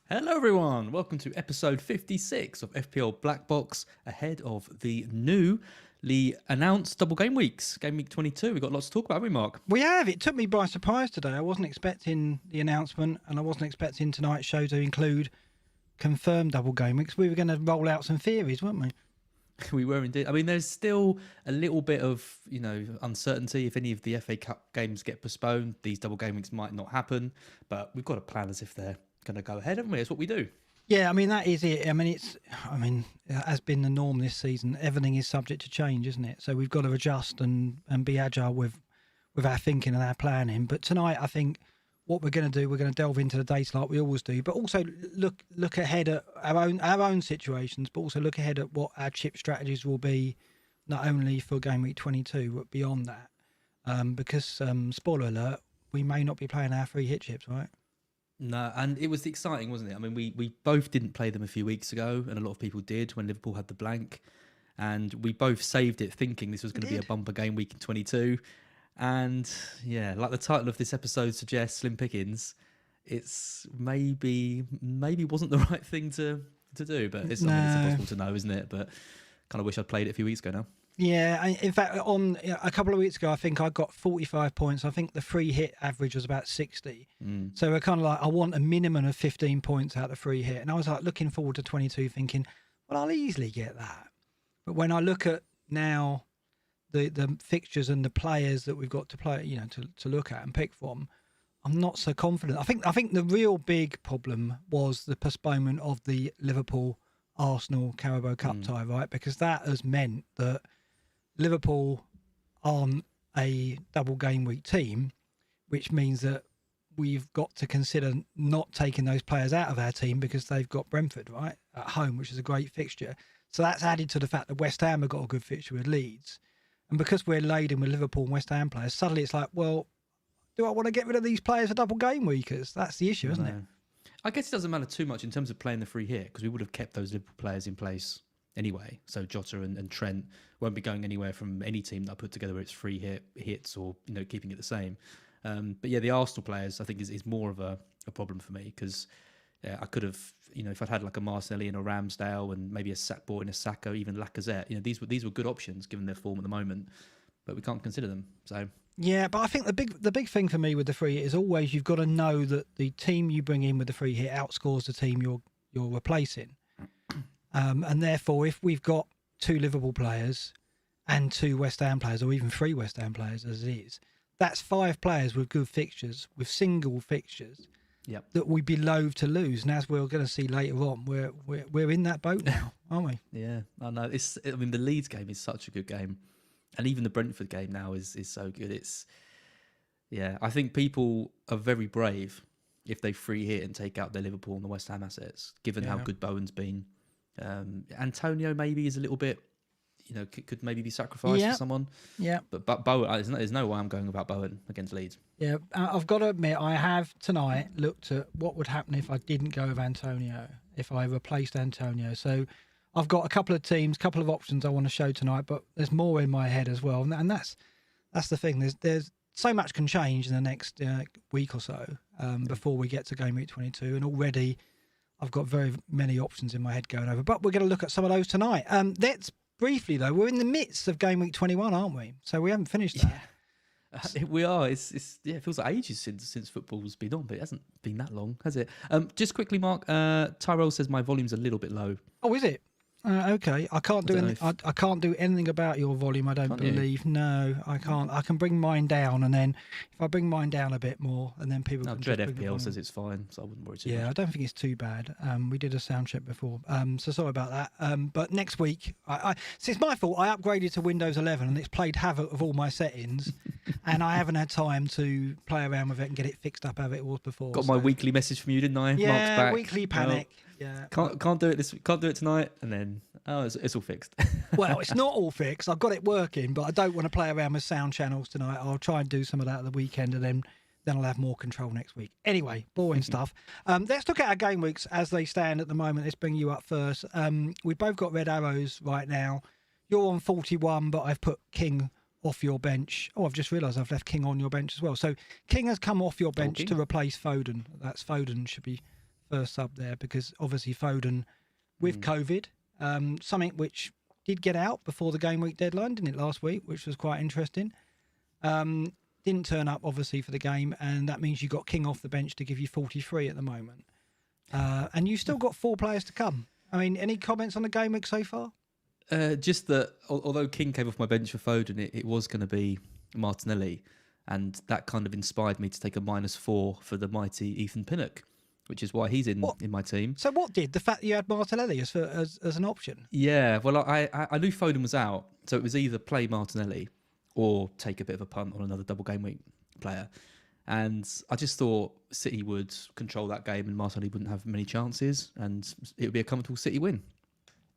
Hello everyone, welcome to episode 56 of FPL BlackBox, ahead of the newly announced Double Game Weeks, Game Week 22. We've got lots to talk about, haven't we, Mark? We have. It took me by surprise today. I wasn't expecting the announcement, and I wasn't expecting tonight's show to include confirmed Double Game Weeks. We were going to roll out some theories, weren't we? We were indeed. I mean, there's still a little bit of, uncertainty. If any of the FA Cup games get postponed, these Double Game Weeks might not happen, but we've got a plan as if they're going to go ahead, haven't we? It's what we do. Yeah, I mean, that is it. I mean, has been the norm this season. Everything is subject to change, isn't it? So we've got to adjust and be agile with our thinking and our planning. But tonight, I think what we're going to do, we're going to delve into the data like we always do, but also look ahead at our own situations, but also look ahead at what our chip strategies will be, not only for Game Week 22, but beyond that. Because, spoiler alert, we may not be playing our free hit chips, right? No, and it was exciting, wasn't it? I mean, we both didn't play them a few weeks ago, and a lot of people did when Liverpool had the blank. And we both saved it thinking this was going to be a bumper game week in 22. And yeah, like the title of this episode suggests, Slim Pickings, it's maybe wasn't the right thing to do, but it's impossible to know, isn't it? But kind of wish I'd played it a few weeks ago now. Yeah, in fact, on a couple of weeks ago, I think I got 45 points. I think the free hit average was about 60. So we're kind of like, I want a minimum of 15 points out of free hit. And I was like looking forward to 22 thinking, well, I'll easily get that. But when I look at now the fixtures and the players that we've got to play, to look at and pick from, I'm not so confident. I think the real big problem was the postponement of the Liverpool-Arsenal Carabao Cup tie, right? Because that has meant that Liverpool aren't a double game week team, which means that we've got to consider not taking those players out of our team because they've got Brentford, right, at home, which is a great fixture. So that's added to the fact that West Ham have got a good fixture with Leeds. And because we're laden with Liverpool and West Ham players, suddenly it's like, well, do I want to get rid of these players for double game weekers? That's the issue, isn't it? I guess it doesn't matter too much in terms of playing the free hit because we would have kept those Liverpool players in place anyway. So Jota and Trent won't be going anywhere from any team that I put together where it's free hits or keeping it the same. But yeah, the Arsenal players I think is more of a problem for me because I could have if I'd had like a Martinelli and a Ramsdale and maybe bought in a Saka, even Lacazette. These were good options given their form at the moment, but we can't consider them. So yeah, but I think the big thing for me with the free hit is always you've got to know that the team you bring in with the free hit outscores the team you're replacing. And therefore, if we've got 2 Liverpool players and 2 West Ham players, or even 3 West Ham players as it is, that's 5 players with good fixtures, with single fixtures, that we'd be loath to lose. And as we're going to see later on, we're in that boat now, aren't we? Yeah, I know. The Leeds game is such a good game, and even the Brentford game now is so good. I think people are very brave if they free hit and take out their Liverpool and the West Ham assets, given how good Bowen's been. Antonio maybe is a little bit, could maybe be sacrificed for someone. Yeah. But Bowen, there's no way I'm going without Bowen against Leeds. Yeah, I've got to admit, I have tonight looked at what would happen if I didn't go with Antonio, if I replaced Antonio. So I've got a couple of teams, couple of options I want to show tonight, but there's more in my head as well. And that's the thing. There's so much can change in the next week or so before we get to Game Week 22. And already I've got very many options in my head going over. But we're going to look at some of those tonight. Let's briefly, though, we're in the midst of Game Week 21, aren't we? So we haven't finished that. We are. It feels like ages since football's been on, but it hasn't been that long, has it? Just quickly, Mark, Tyrell says my volume's a little bit low. Oh, is it? Okay, I can't do anything. I can't do anything about your volume. I don't believe. You? No, I can't. I can bring mine down, and then if I bring mine down a bit more, and then people. can Dread FPL says it's fine, so I wouldn't worry too much. Yeah, I don't think it's too bad. We did a sound check before, so sorry about that. But next week, see, it's my fault. I upgraded to Windows 11, and it's played havoc of all my settings, and I haven't had time to play around with it and get it fixed up how it was before. Got my weekly message from you, didn't I? Yeah, Mark's back. Weekly panic. Yeah, can't do it can't do it tonight, and then it's all fixed. Well, it's not all fixed. I've got it working, but I don't want to play around with sound channels tonight. I'll try and do some of that at the weekend, and then I'll have more control next week. Anyway, boring stuff. Let's look at our game weeks as they stand at the moment. Let's bring you up first. We've both got red arrows right now. You're on 41, but I've put King off your bench. Oh, I've just realised I've left King on your bench as well. So King has come off your bench to replace Foden. That's Foden should be first sub there, because obviously Foden with COVID, something which did get out before the game week deadline, didn't it, last week, which was quite interesting. Didn't turn up, obviously, for the game, and that means you got King off the bench to give you 43 at the moment. And you've still got 4 players to come. I mean, any comments on the game week so far? Just that, although King came off my bench for Foden, it was going to be Martinelli, and that kind of inspired me to take a -4 for the mighty Ethan Pinnock, which is why he's in my team. So what did the fact that you had Martinelli as an option? Yeah, well, I knew Foden was out, so it was either play Martinelli or take a bit of a punt on another double game week player. And I just thought City would control that game and Martinelli wouldn't have many chances, and it would be a comfortable City win.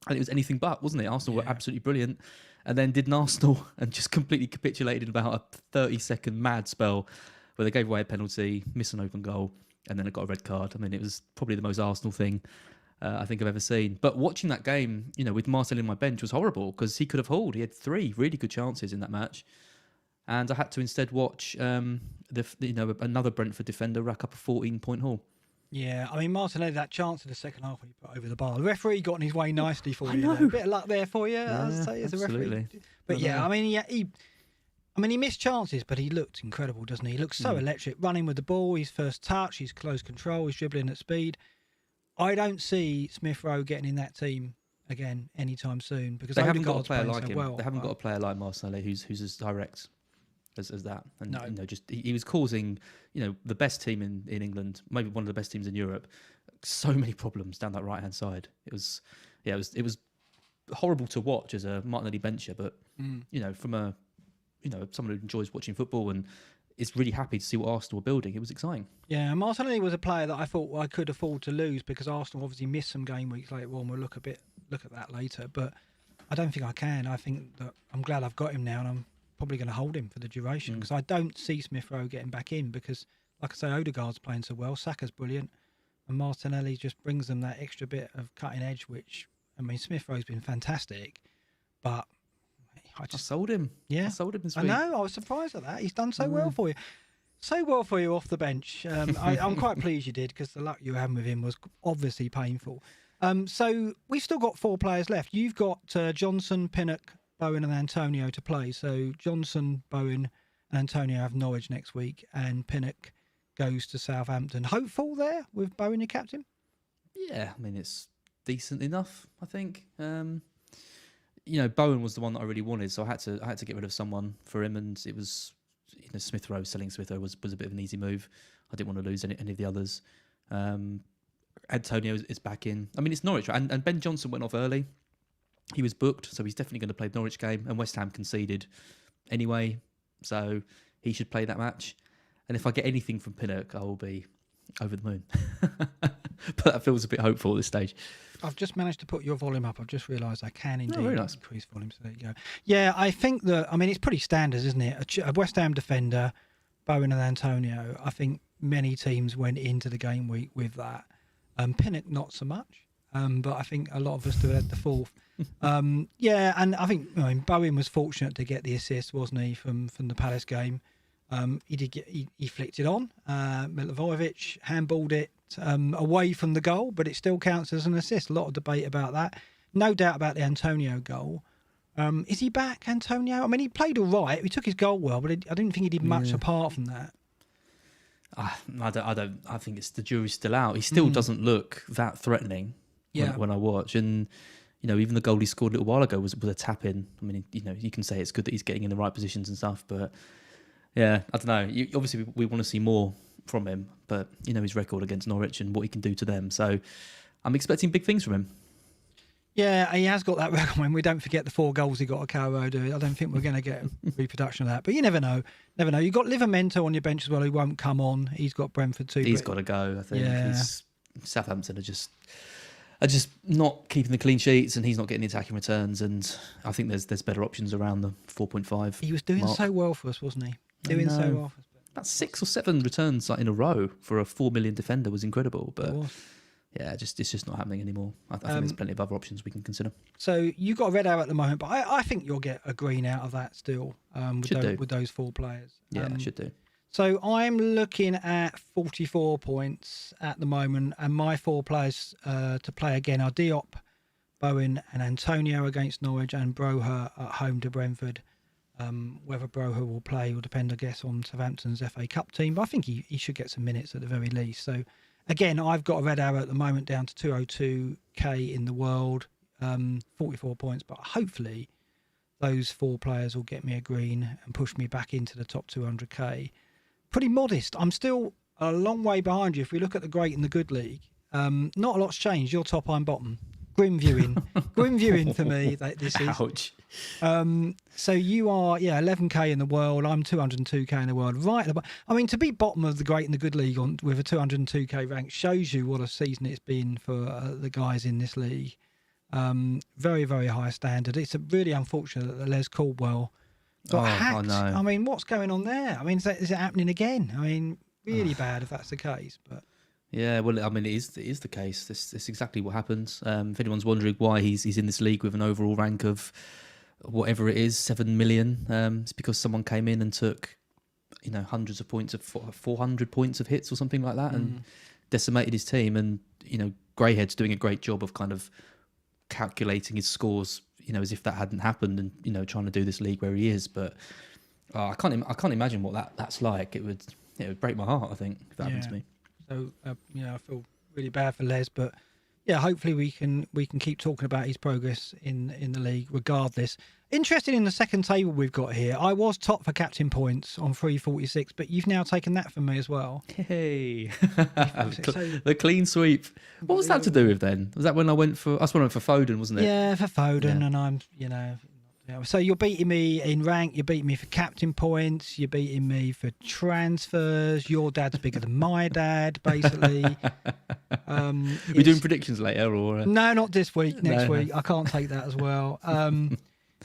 And it was anything but, wasn't it? Arsenal were absolutely brilliant. And then did an Arsenal and just completely capitulated in about a 30-second mad spell where they gave away a penalty, missed an open goal, and then it got a red card. I mean, it was probably the most Arsenal thing I think I've ever seen. But watching that game, with Martinelli in my bench was horrible because he could have hauled. He had 3 really good chances in that match. And I had to instead watch another Brentford defender rack up a 14-point haul. Yeah, I mean, Martinelli, that chance in the second half when he put over the bar. The referee got in his way nicely for you. A bit of luck there for you, I'd say, as a referee. But yeah, I mean, he missed chances, but he looked incredible, doesn't he? He looks so electric, running with the ball, his first touch, his close control, his dribbling at speed. I don't see Smith Rowe getting in that team again anytime soon because they haven't got a player like him. Well, they haven't got a player like Martinelli who's as direct as that. And no. Just he was causing the best team in England, maybe one of the best teams in Europe, so many problems down that right hand side. It was horrible to watch as a Martinelli bencher, but from someone who enjoys watching football and is really happy to see what Arsenal were building, it was exciting. Yeah, Martinelli was a player that I thought I could afford to lose because Arsenal obviously missed some game weeks later on. We'll look at that later, but I don't think I can. I think that I'm glad I've got him now, and I'm probably going to hold him for the duration because I don't see Smith Rowe getting back in because, like I say, Odegaard's playing so well, Saka's brilliant, and Martinelli just brings them that extra bit of cutting edge, which, I mean, Smith Rowe's been fantastic, but I sold him. Yeah. I sold him this week. I know, I was surprised at that. He's done so well for you. So well for you off the bench. I'm quite pleased you did because the luck you had with him was obviously painful. So we've still got 4 players left. You've got Johnson, Pinnock, Bowen and Antonio to play. So Johnson, Bowen and Antonio have Norwich next week and Pinnock goes to Southampton. Hopeful there with Bowen your captain? Yeah, I mean, it's decent enough, I think. Bowen was the one that I really wanted, so I had to get rid of someone for him, and it was Smith Rowe. Selling Smith Rowe was a bit of an easy move. I didn't want to lose any of the others. Antonio is back in. I mean, it's Norwich, right? And Ben Johnson went off early. He was booked, so he's definitely going to play the Norwich game. And West Ham conceded anyway, so he should play that match. And if I get anything from Pinnock, I will be over the moon. But that feels a bit hopeful at this stage. I've just managed to put your volume up. I've just realised I can indeed increase volume. So there you go. Yeah, I think that, I mean, it's pretty standard, isn't it? A West Ham defender, Bowen and Antonio. I think many teams went into the game week with that. Pinnock, not so much. But I think a lot of us do it at the 4th. Yeah, and I think Bowen was fortunate to get the assist, wasn't he, from the Palace game. He flicked it on. Milivojevic handballed it away from the goal, but it still counts as an assist. A lot of debate about that. No doubt about the Antonio goal. Is he back, Antonio? I mean, he played all right. He took his goal well, but I didn't think he did much apart from that. I think it's the jury's still out. He still doesn't look that threatening when I watch. And even the goal he scored a little while ago was a tap in. I mean, you can say it's good that he's getting in the right positions and stuff, but yeah, I don't know. Obviously, we want to see more from him, but his record against Norwich and what he can do to them. So I'm expecting big things from him. Yeah, he has got that record. When we don't forget the 4 goals he got at Carrow, I don't think we're going to get a reproduction of that. But you never know. Never know. You've got Livramento on your bench as well, who won't come on. He's got Brentford too. He's got to go, I think. Yeah. Southampton are just not keeping the clean sheets, and he's not getting the attacking returns. And I think there's better options around the 4.5. He was doing mark. So well for us, wasn't he? Doing so well for us. That's 6 or 7 returns in a row for a 4 million defender was incredible. But yeah, it's just not happening anymore. I think there's plenty of other options we can consider. So you've got a red arrow at the moment, but I think you'll get a green out of that still with those 4 players. Yeah, should do. So I'm looking at 44 points at the moment, and my 4 players to play again are Diop, Bowen and Antonio against Norwich, and Broha at home to Brentford. Whether Broha will play will depend, I guess, on Southampton's FA Cup team, but I think he should get some minutes at the very least. So again, I've got a red arrow at the moment down to 202k in the world, 44 points, but hopefully those 4 players will get me a green and push me back into the top 200k. Pretty modest. I'm still a long way behind you. If we look at the Great and the Good League, not a lot's changed. You're top, I'm bottom. Grim viewing. Grim viewing for me, this is. Ouch. So you are, 11k in the world. I'm 202k in the world. Right. I mean, to be bottom of the Great and the Good League with a 202k rank shows you what a season it's been for the guys in this league. Very, very high standard. It's really unfortunate that Les Caldwell got hacked. No. I mean, what's going on there? I mean, is it happening again? I mean, really bad if that's the case. But yeah, well, I mean, it is the case. This is exactly what happens. If anyone's wondering why he's in this league with an overall rank of whatever it is, 7 million, it's because someone came in and took, hundreds of points, of 400 points of hits or something like that, and decimated his team. And Greyhead's doing a great job of kind of calculating his scores, as if that hadn't happened, and trying to do this league where he is. But I can't imagine what that's like. It would break my heart, I think, if that happened to me. So I feel really bad for Les, but hopefully we can keep talking about his progress in the league regardless. Interested in the second table we've got here. I was top for captain points on 346, but you've now taken that from me as well. Hey, the clean sweep. What was that to do with then? Was that when I went for Foden, wasn't it? Yeah, for Foden, and I'm so you're beating me in rank, you're beating me for captain points, you're beating me for transfers. Your dad's bigger than my dad, basically. We're doing predictions later, or no, not this week. Next week, I can't take that as well.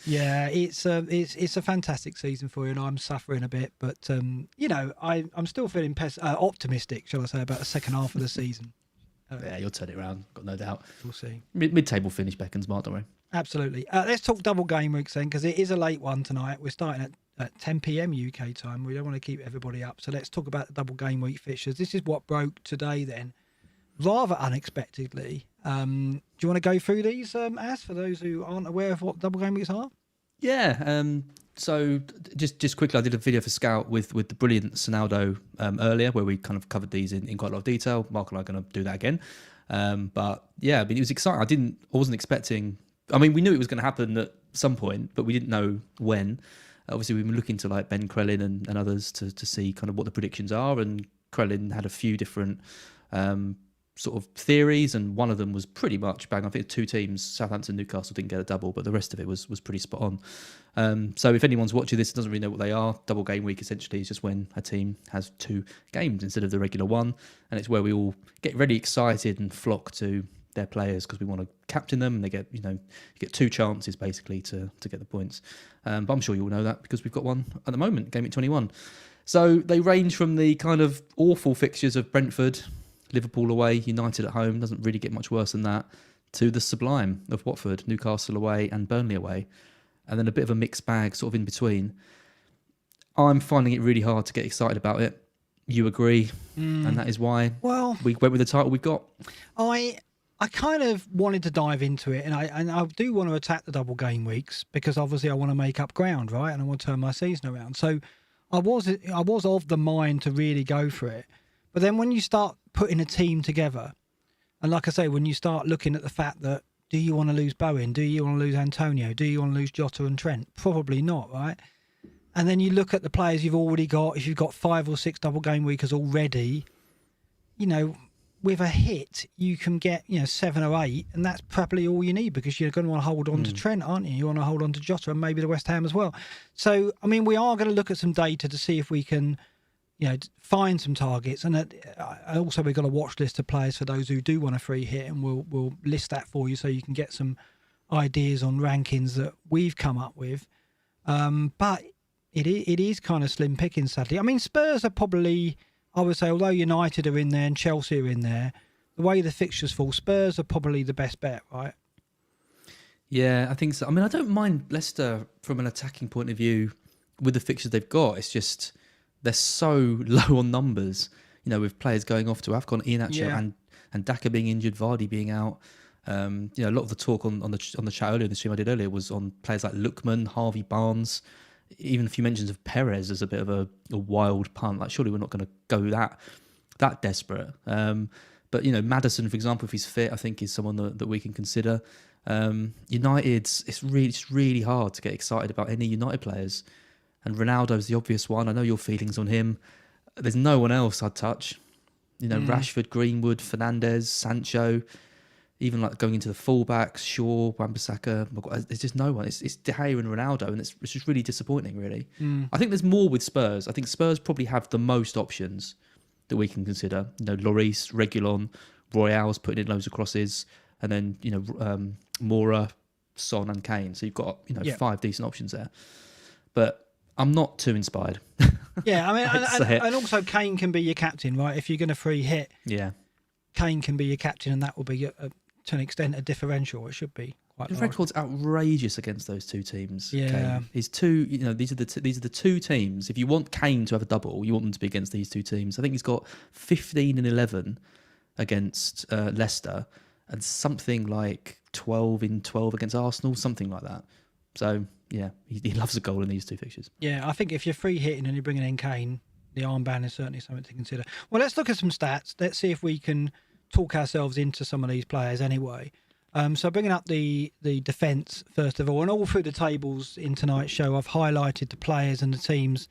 Yeah, it's a fantastic season for you, and I'm suffering a bit, but I'm still feeling optimistic, shall I say, about the second half of the season. Yeah, you'll turn it around, got no doubt. We'll see. Mid-table finish beckons, Mark, don't worry. Absolutely. Let's talk double game weeks then, because it is a late one tonight. We're starting at 10 p.m. UK time. We don't want to keep everybody up. So let's talk about the double game week fixtures. This is what broke today then, rather unexpectedly. Do you want to go through these, Az, for those who aren't aware of what double game weeks are? Yeah. So just quickly, I did a video for Scout with the brilliant Sonaldo earlier, where we kind of covered these in quite a lot of detail. Mark and I are going to do that again. But yeah, I mean, it was exciting. I wasn't expecting. I mean, we knew it was going to happen at some point, but we didn't know when. Obviously, we've been looking to like Ben Crellin and others to see kind of what the predictions are. And Crellin had a few different sort of theories, and one of them was pretty much bang. I think 2 teams, Southampton, Newcastle, didn't get a double, but the rest of it was pretty spot on. So if anyone's watching this and doesn't really know what they are, double game week essentially is just when a team has 2 games instead of the regular one, and it's where we all get really excited and flock to their players because we want to captain them, and they get you get 2 chances basically to get the points. But I'm sure you all know that because we've got one at the moment, Game Week 21. So they range from the kind of awful fixtures of Brentford, Liverpool away, United at home, doesn't really get much worse than that, to the sublime of Watford, Newcastle away and Burnley away, and then a bit of a mixed bag sort of in between. I'm finding it really hard to get excited about it. You agree, and that is why we went with the title we've got. I kind of wanted to dive into it, and I do want to attack the double game weeks because obviously I want to make up ground, right? And I want to turn my season around. So I was of the mind to really go for it. But then when you start putting a team together, and like I say, when you start looking at the fact that do you want to lose Bowen? Do you want to lose Antonio? Do you want to lose Jota and Trent? Probably not, right? And then you look at the players you've already got. If you've got 5 or 6 double game weekers already, with a hit, you can get 7 or 8, and that's probably all you need because you're going to want to hold on to Trent, aren't you? You want to hold on to Jota and maybe the West Ham as well. So, I mean, we are going to look at some data to see if we can, find some targets, and also we've got a watch list of players for those who do want a free hit, and we'll list that for you so you can get some ideas on rankings that we've come up with. But it is kind of slim pickings, sadly. I mean, Spurs are probably, I would say, although United are in there and Chelsea are in there, the way the fixtures fall, Spurs are probably the best bet, right? Yeah, I think so. I mean, I don't mind Leicester from an attacking point of view with the fixtures they've got. It's just they're so low on numbers. You know, with players going off to AFCON, Iheanacho and Daka being injured, Vardy being out. You know, a lot of the talk on the chat earlier, the stream I did earlier, was on players like Lookman, Harvey Barnes, even a few mentions of Perez as a bit of a wild punt. Like, surely we're not going to go that desperate. But, you know, Maddison, for example, if he's fit, I think is someone that we can consider. United's, it's really hard to get excited about any United players. And Ronaldo's the obvious one. I know your feelings on him. There's no one else I'd touch. You know, Rashford, Greenwood, Fernandes, Sancho, even like going into the fullbacks, Shaw, Wan-Bissaka. There's just no one. It's De Gea and Ronaldo, and it's just really disappointing, really. I think there's more with Spurs. I think Spurs probably have the most options that we can consider. You know, Lloris, Reguilon, Royale's putting in loads of crosses, and then, you know, Moura, Son and Kane. So you've got, you know, 5 decent options there. But I'm not too inspired. Yeah, I mean, and also Kane can be your captain, right? If you're going to free hit, Kane can be your captain, and that will be, to an extent, a differential. It should be quite. His record's outrageous against those two teams. Yeah, Kane. His two. You know, these are the two teams. If you want Kane to have a double, you want them to be against these two teams. I think he's got 15 and 11 against Leicester, and something like 12 in 12 against Arsenal, something like that. So yeah, he loves a goal in these two fixtures. Yeah, I think if you're free hitting and you're bringing in Kane, the armband is certainly something to consider. Well, let's look at some stats. Let's see if we can talk ourselves into some of these players anyway. So bringing up the defence first of all, and all through the tables in tonight's show, I've highlighted the players and the teams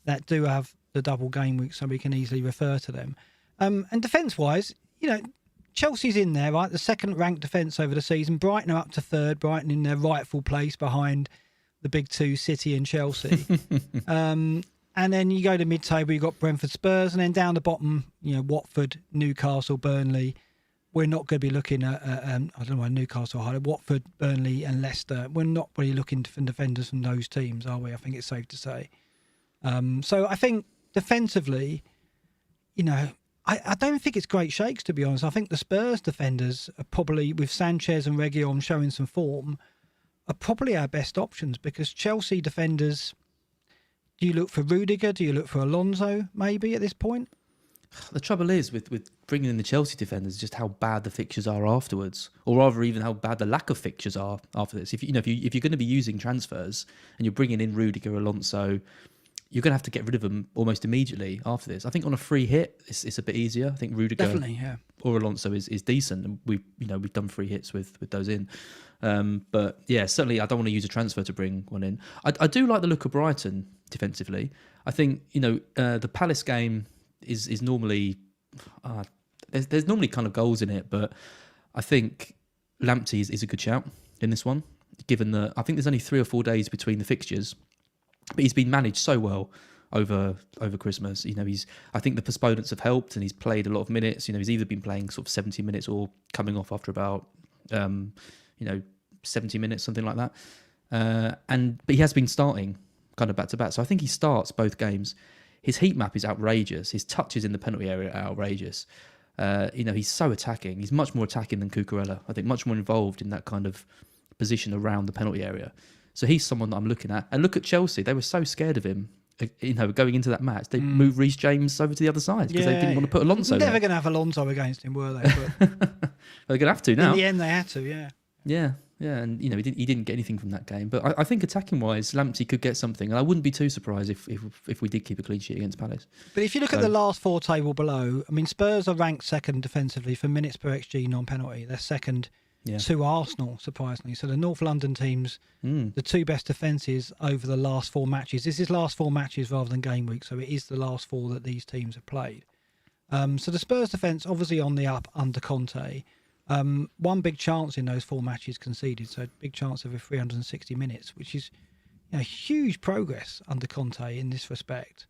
that do have the double game week, so we can easily refer to them. And defence-wise, you know, Chelsea's in there, right? The second ranked defence over the season. Brighton are up to third. Brighton in their rightful place behind the big two, City and Chelsea. And then you go to mid-table, you've got Brentford, Spurs, and then down the bottom, you know, Watford, Newcastle, Burnley. We're not going to be looking at, I don't know why Newcastle are higher, Watford, Burnley and Leicester. We're not really looking for defenders from those teams, are we? I think it's safe to say. So I think defensively, you know, I don't think it's great shakes, to be honest. I think the Spurs defenders are probably, with Sanchez and Reguilon showing some form, are probably our best options, because Chelsea defenders... Do you look for Rudiger? Do you look for Alonso, maybe, at this point? The trouble is with bringing in the Chelsea defenders, just how bad the fixtures are afterwards, or rather, even how bad the lack of fixtures are after this. If you're going to be using transfers and you're bringing in Rudiger, Alonso, you're going to have to get rid of them almost immediately after this. I think on a free hit, it's a bit easier. I think Rudiger or Alonso is decent, and we've done free hits with those in. But yeah, certainly I don't want to use a transfer to bring one in. I do like the look of Brighton defensively. I think, you know, the Palace game is normally there's normally kind of goals in it, but I think Lamptey is a good shout in this one, given that I think there's only 3 or 4 days between the fixtures, but he's been managed so well over Christmas. You know, I think the postponements have helped, and he's played a lot of minutes. You know, he's either been playing sort of 70 minutes or coming off after about 70 minutes, something like that. But he has been starting kind of back to back. So I think he starts both games. His heat map is outrageous. His touches in the penalty area are outrageous. You know, he's so attacking. He's much more attacking than Cucurella. I think much more involved in that kind of position around the penalty area. So he's someone that I'm looking at. And look at Chelsea. They were so scared of him. You know, going into that match, they moved Reece James over to the other side because they didn't want to put Alonso there. Never going to have Alonso against him, were they? But they're going to have to now. In the end, they had to, Yeah, and you know, he didn't get anything from that game. But I think attacking wise, Lamptey could get something, and I wouldn't be too surprised if we did keep a clean sheet against Palace. But if you look at the last 4 table below, I mean, Spurs are ranked second defensively for minutes per XG non-penalty. They're second to Arsenal, surprisingly. So the North London teams, the 2 best defences over the last 4 matches. This is last 4 matches rather than game week, so it is the last 4 that these teams have played. So the Spurs defence obviously on the up under Conte. One big chance in those 4 matches conceded, so big chance over 360 minutes, which is, you know, huge progress under Conte in this respect.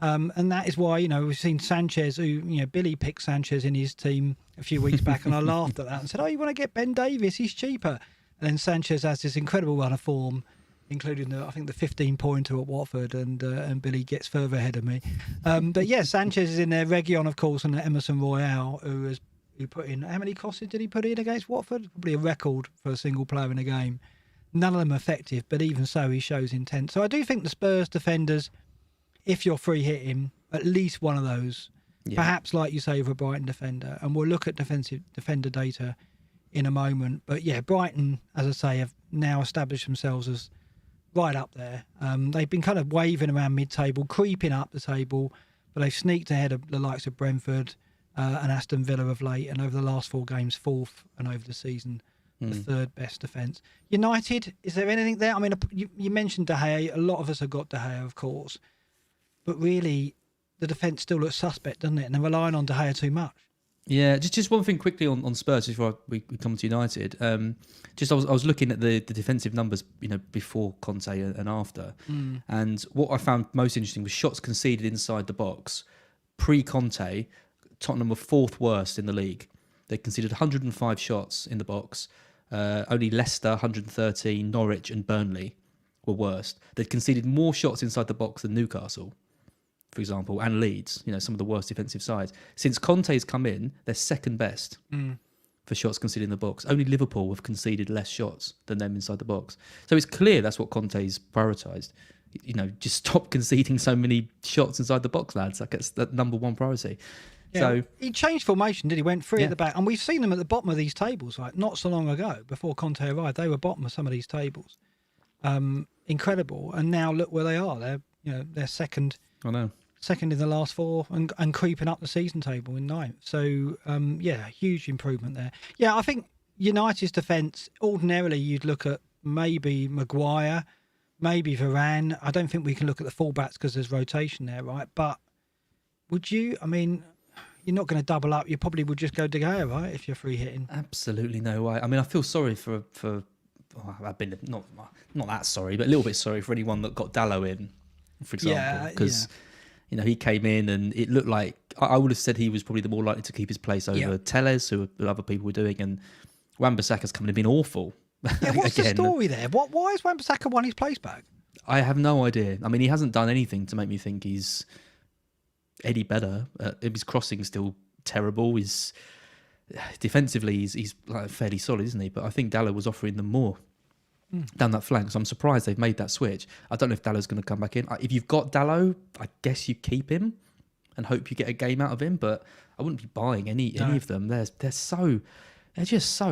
And that is why, you know, we've seen Sanchez, who, you know, Billy picked Sanchez in his team a few weeks back, and I laughed at that and said, "Oh, you want to get Ben Davies? He's cheaper." And then Sanchez has this incredible run of form, including I think the 15-pointer at Watford, and Billy gets further ahead of me. But yeah, Sanchez is in there. Reguilon, of course, and Emerson Royale, who put in, how many crosses did he put in against Watford? Probably a record for a single player in a game. None of them effective, but even so, he shows intent. So I do think the Spurs defenders, if you're free hitting, at least one of those. Yeah. Perhaps, like you say, with a Brighton defender, and we'll look at defender data in a moment. But yeah, Brighton, as I say, have now established themselves as right up there. They've been kind of waving around mid-table, creeping up the table, but they've sneaked ahead of the likes of Brentford and Aston Villa of late, and over the last 4 games, 4th, and over the season, the 3rd best defence. United, is there anything there? I mean, you mentioned De Gea. A lot of us have got De Gea, of course, but really, the defence still looks suspect, doesn't it? And they're relying on De Gea too much. Yeah, just one thing quickly on Spurs before we come to United. I was looking at the defensive numbers, before Conte and after, and what I found most interesting was shots conceded inside the box. Pre-Conte, Tottenham were 4th worst in the league. They conceded 105 shots in the box. Only Leicester 113, Norwich and Burnley were worst. They'd conceded more shots inside the box than Newcastle, for example, and Leeds, some of the worst defensive sides. Since Conte's come in, they're 2nd best for shots conceded in the box. Only Liverpool have conceded less shots than them inside the box. So it's clear that's what Conte's prioritised. Just stop conceding so many shots inside the box, lads. Like, it's the number one priority. Yeah, so he changed formation, did he? Went 3 at the back. And we've seen them at the bottom of these tables, like not so long ago, before Conte arrived. They were bottom of some of these tables. Incredible. And now look where they are. They're second. I know. Second in the last 4 and creeping up the season table in 9th. So, huge improvement there. Yeah, I think United's defence, ordinarily you'd look at maybe Maguire, maybe Varane. I don't think we can look at the fullbacks because there's rotation there, right? But would you? I mean, you're not going to double up. You probably would just go De Gea, right, if you're free hitting. Absolutely no way. I mean, I feel sorry for I've been not that sorry, but a little bit sorry for anyone that got Dalot in, for example, because... he came in and it looked like I would have said he was probably the more likely to keep his place over Telles, who other people were doing, and Wan-Bissaka's come in and been awful. Yeah, what's the story there? Why has Wan-Bissaka won his place back? I have no idea. I mean, he hasn't done anything to make me think he's any better. His crossing's still terrible. Defensively, he's like fairly solid, isn't he? But I think Dalot was offering them more down that flank, so I'm surprised they've made that switch. I don't know if Dalot's going to come back in. If you've got Dalot, I guess you keep him and hope you get a game out of him, but I wouldn't be buying any of them. They're just so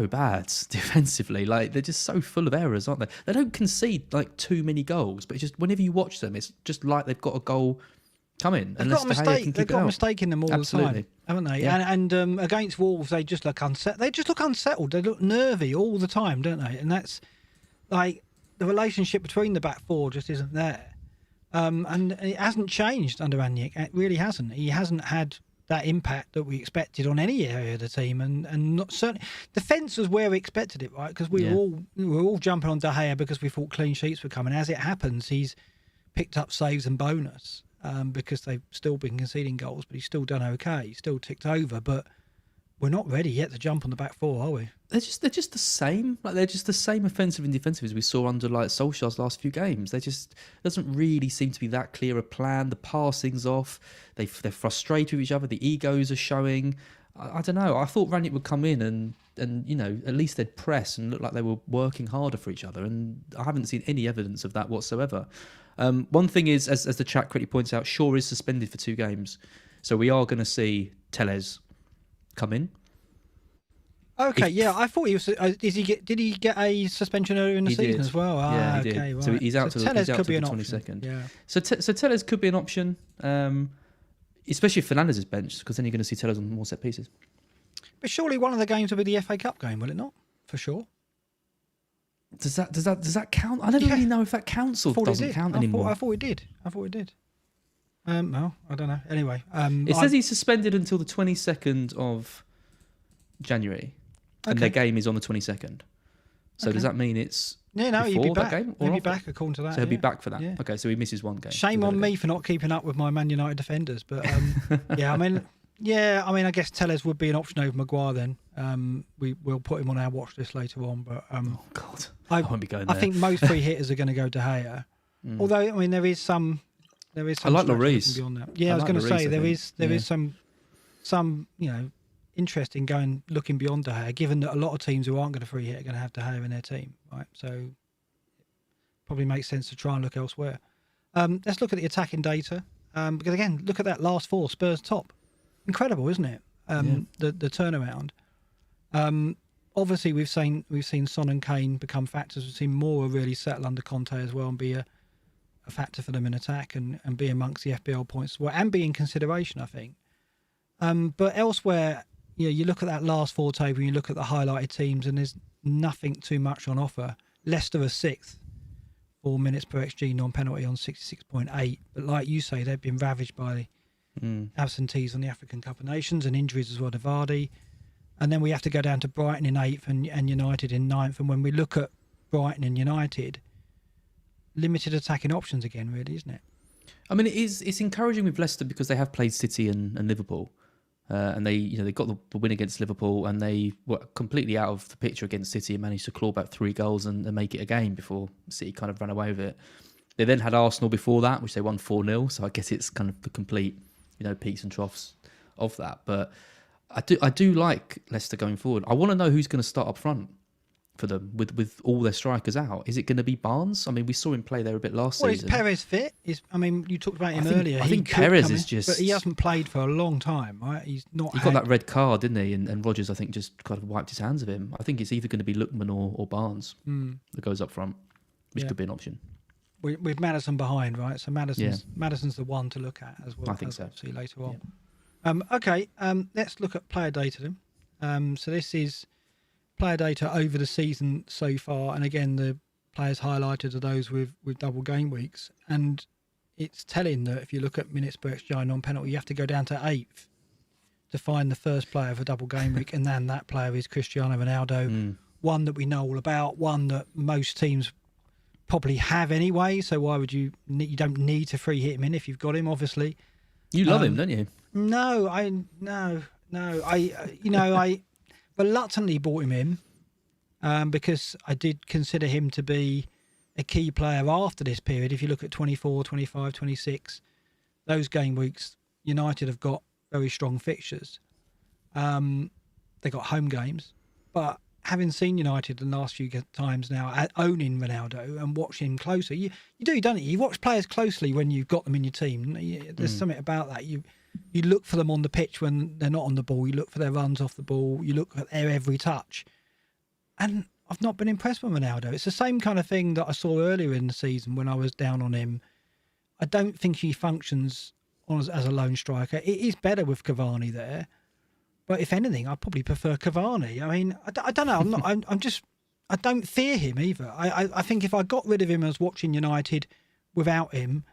bad defensively. Like, they're just so full of errors, aren't they? They don't concede like too many goals, but it's just whenever you watch them, it's just like they've got a goal coming. They've got a mistake in them all the time, haven't they? Yeah. And against Wolves, they just look unsettled. They look nervy all the time, don't they? And that's like the relationship between the back 4 just isn't there. And it hasn't changed under Aniek. It really hasn't. He hasn't had that impact that we expected on any area of the team, and not certainly defence was where we expected it, right? Because we were all jumping on De Gea because we thought clean sheets were coming. As it happens, he's picked up saves and bonus because they've still been conceding goals, but he's still done okay. He's still ticked over, but we're not ready yet to jump on the back 4, are we? They're just the same. Like, they're just the same offensive and defensive as we saw under like Solskjaer's last few games. Doesn't really seem to be that clear a plan. The passing's off. They're frustrated with each other. The egos are showing. I don't know. I thought Ranić would come in and at least they'd press and look like they were working harder for each other. And I haven't seen any evidence of that whatsoever. One thing is, as the chat correctly points out, Shaw is suspended for 2 games, so we are going to see Telles come in. Okay, I thought he was. Did he get a suspension earlier in the season as well? Yeah, he did. Right. So he's out to the 22nd. Yeah. So Telles could be an option, especially if Fernandes is benched, because then you're going to see Telles on more set pieces. But surely one of the games will be the FA Cup game, will it not? For sure. Does that count? I don't really know if that counts or doesn't count anymore. I thought it did. Well, I don't know. Anyway, it says he's suspended until the 22nd of January, and their game is on the 22nd. So does that mean it's he'll be back. Game he'll be back according to that. So he'll be back for that. Yeah. Okay, so he misses 1 game. Shame on me for not keeping up with my Man United defenders, but I guess Telles would be an option over Maguire then. We'll put him on our watch list later on, but oh God, I won't be going there. I think most free hitters are going to go De Gea. Although I mean there is some. I like Lloris. Yeah, I was going to say there is some interest in looking beyond De Gea, given that a lot of teams who aren't going to free hit are going to have De Gea in their team, right? So probably makes sense to try and look elsewhere. Let's look at the attacking data. Because again, look at that last four, Spurs top. Incredible, isn't it? The turnaround. Obviously, we've seen Son and Kane become factors. We've seen Moura really settle under Conte as well and be a factor for them in attack and be amongst the FPL points as well and be in consideration, I think. But elsewhere, you look at that last four table and you look at the highlighted teams and there's nothing too much on offer. Leicester are 6th, 4 minutes per XG non-penalty on 66.8. But like you say, they've been ravaged by absentees on the African Cup of Nations and injuries as well to Vardy. And then we have to go down to Brighton in 8th and United in 9th. And when we look at Brighton and United, limited attacking options again, really, isn't it? I mean, it's encouraging with Leicester because they have played City and Liverpool. And they got the win against Liverpool and they were completely out of the picture against City and managed to claw back 3 goals and make it a game before City kind of ran away with it. They then had Arsenal before that, which they won 4-0. So I guess it's kind of the complete, peaks and troughs of that. But I do like Leicester going forward. I want to know who's going to start up front for them with all their strikers out. Is it going to be Barnes? I mean, we saw him play there a bit last season. Is Perez fit? You talked about him earlier. I think Perez is just... But he hasn't played for a long time, right? He's not... He got that red card, didn't he? And Rodgers, I think, just kind of wiped his hands of him. I think it's either going to be Lookman or Barnes that goes up front, which could be an option. With Maddison behind, right? So Maddison's the one to look at as well. I think so. See later on. Okay, let's look at player data then. So this is player data over the season so far, and again the players highlighted are those with double game weeks, and it's telling that if you look at minutes per XG non-penalty, you have to go down to 8th to find the first player for double game week, and then that player is Cristiano Ronaldo, one that we know all about, one that most teams probably have anyway. So why would you don't need to free hit him in if you've got him? Obviously, you love him, don't you? No, I reluctantly bought him in because I did consider him to be a key player after this period. If you look at 24, 25, 26, those game weeks, United have got very strong fixtures. They got home games, but having seen United the last few times now, owning Ronaldo and watching him closely, you do, don't you? You watch players closely when you've got them in your team. There's something about that. You look for them on the pitch when they're not on the ball. You look for their runs off the ball. You look at their every touch. And I've not been impressed with Ronaldo. It's the same kind of thing that I saw earlier in the season when I was down on him. I don't think he functions as a lone striker. It is better with Cavani there. But if anything, I probably prefer Cavani. I mean, I don't know. I don't fear him either. I think if I got rid of him as watching United without him,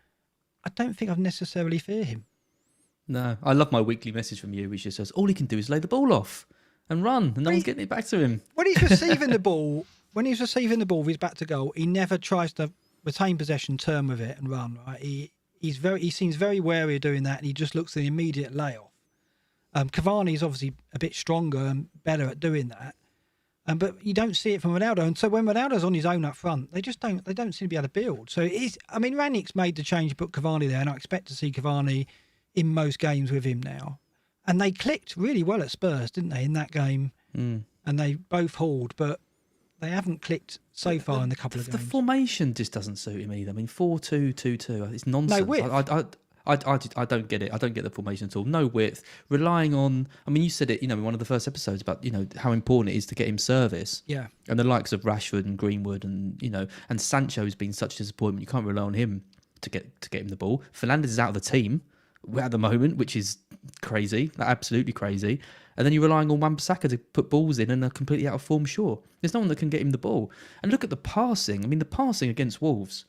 I don't think I'd necessarily fear him. No, I love my weekly message from you, which just says all he can do is lay the ball off and run, and no one's getting it back to him. When he's receiving the ball, with his back to goal, he never tries to retain possession, turn with it, and run. Right? He seems very wary of doing that, and he just looks at the immediate layoff. Cavani is obviously a bit stronger and better at doing that, but you don't see it from Ronaldo. And so when Ronaldo's on his own up front, they don't seem to be able to build. So Rangnick's made the change to put Cavani there, and I expect to see Cavani in most games with him now. And they clicked really well at Spurs, didn't they, in that game? And they both hauled, but they haven't clicked so far in the couple of games. The formation just doesn't suit him either. I mean, 4-2-2-2, it's nonsense. No width. I don't get it. I don't get the formation at all. No width. Relying on... I mean, you said it, in one of the first episodes about, how important it is to get him service. Yeah. And the likes of Rashford and Greenwood and, and Sancho's been such a disappointment. You can't rely on him to get him the ball. Fernandes is out of the team at the moment, which is crazy, absolutely crazy. And then you're relying on Wan-Bissaka to put balls in and are completely out of form, sure. There's no one that can get him the ball. And look at the passing. I mean, the passing against Wolves.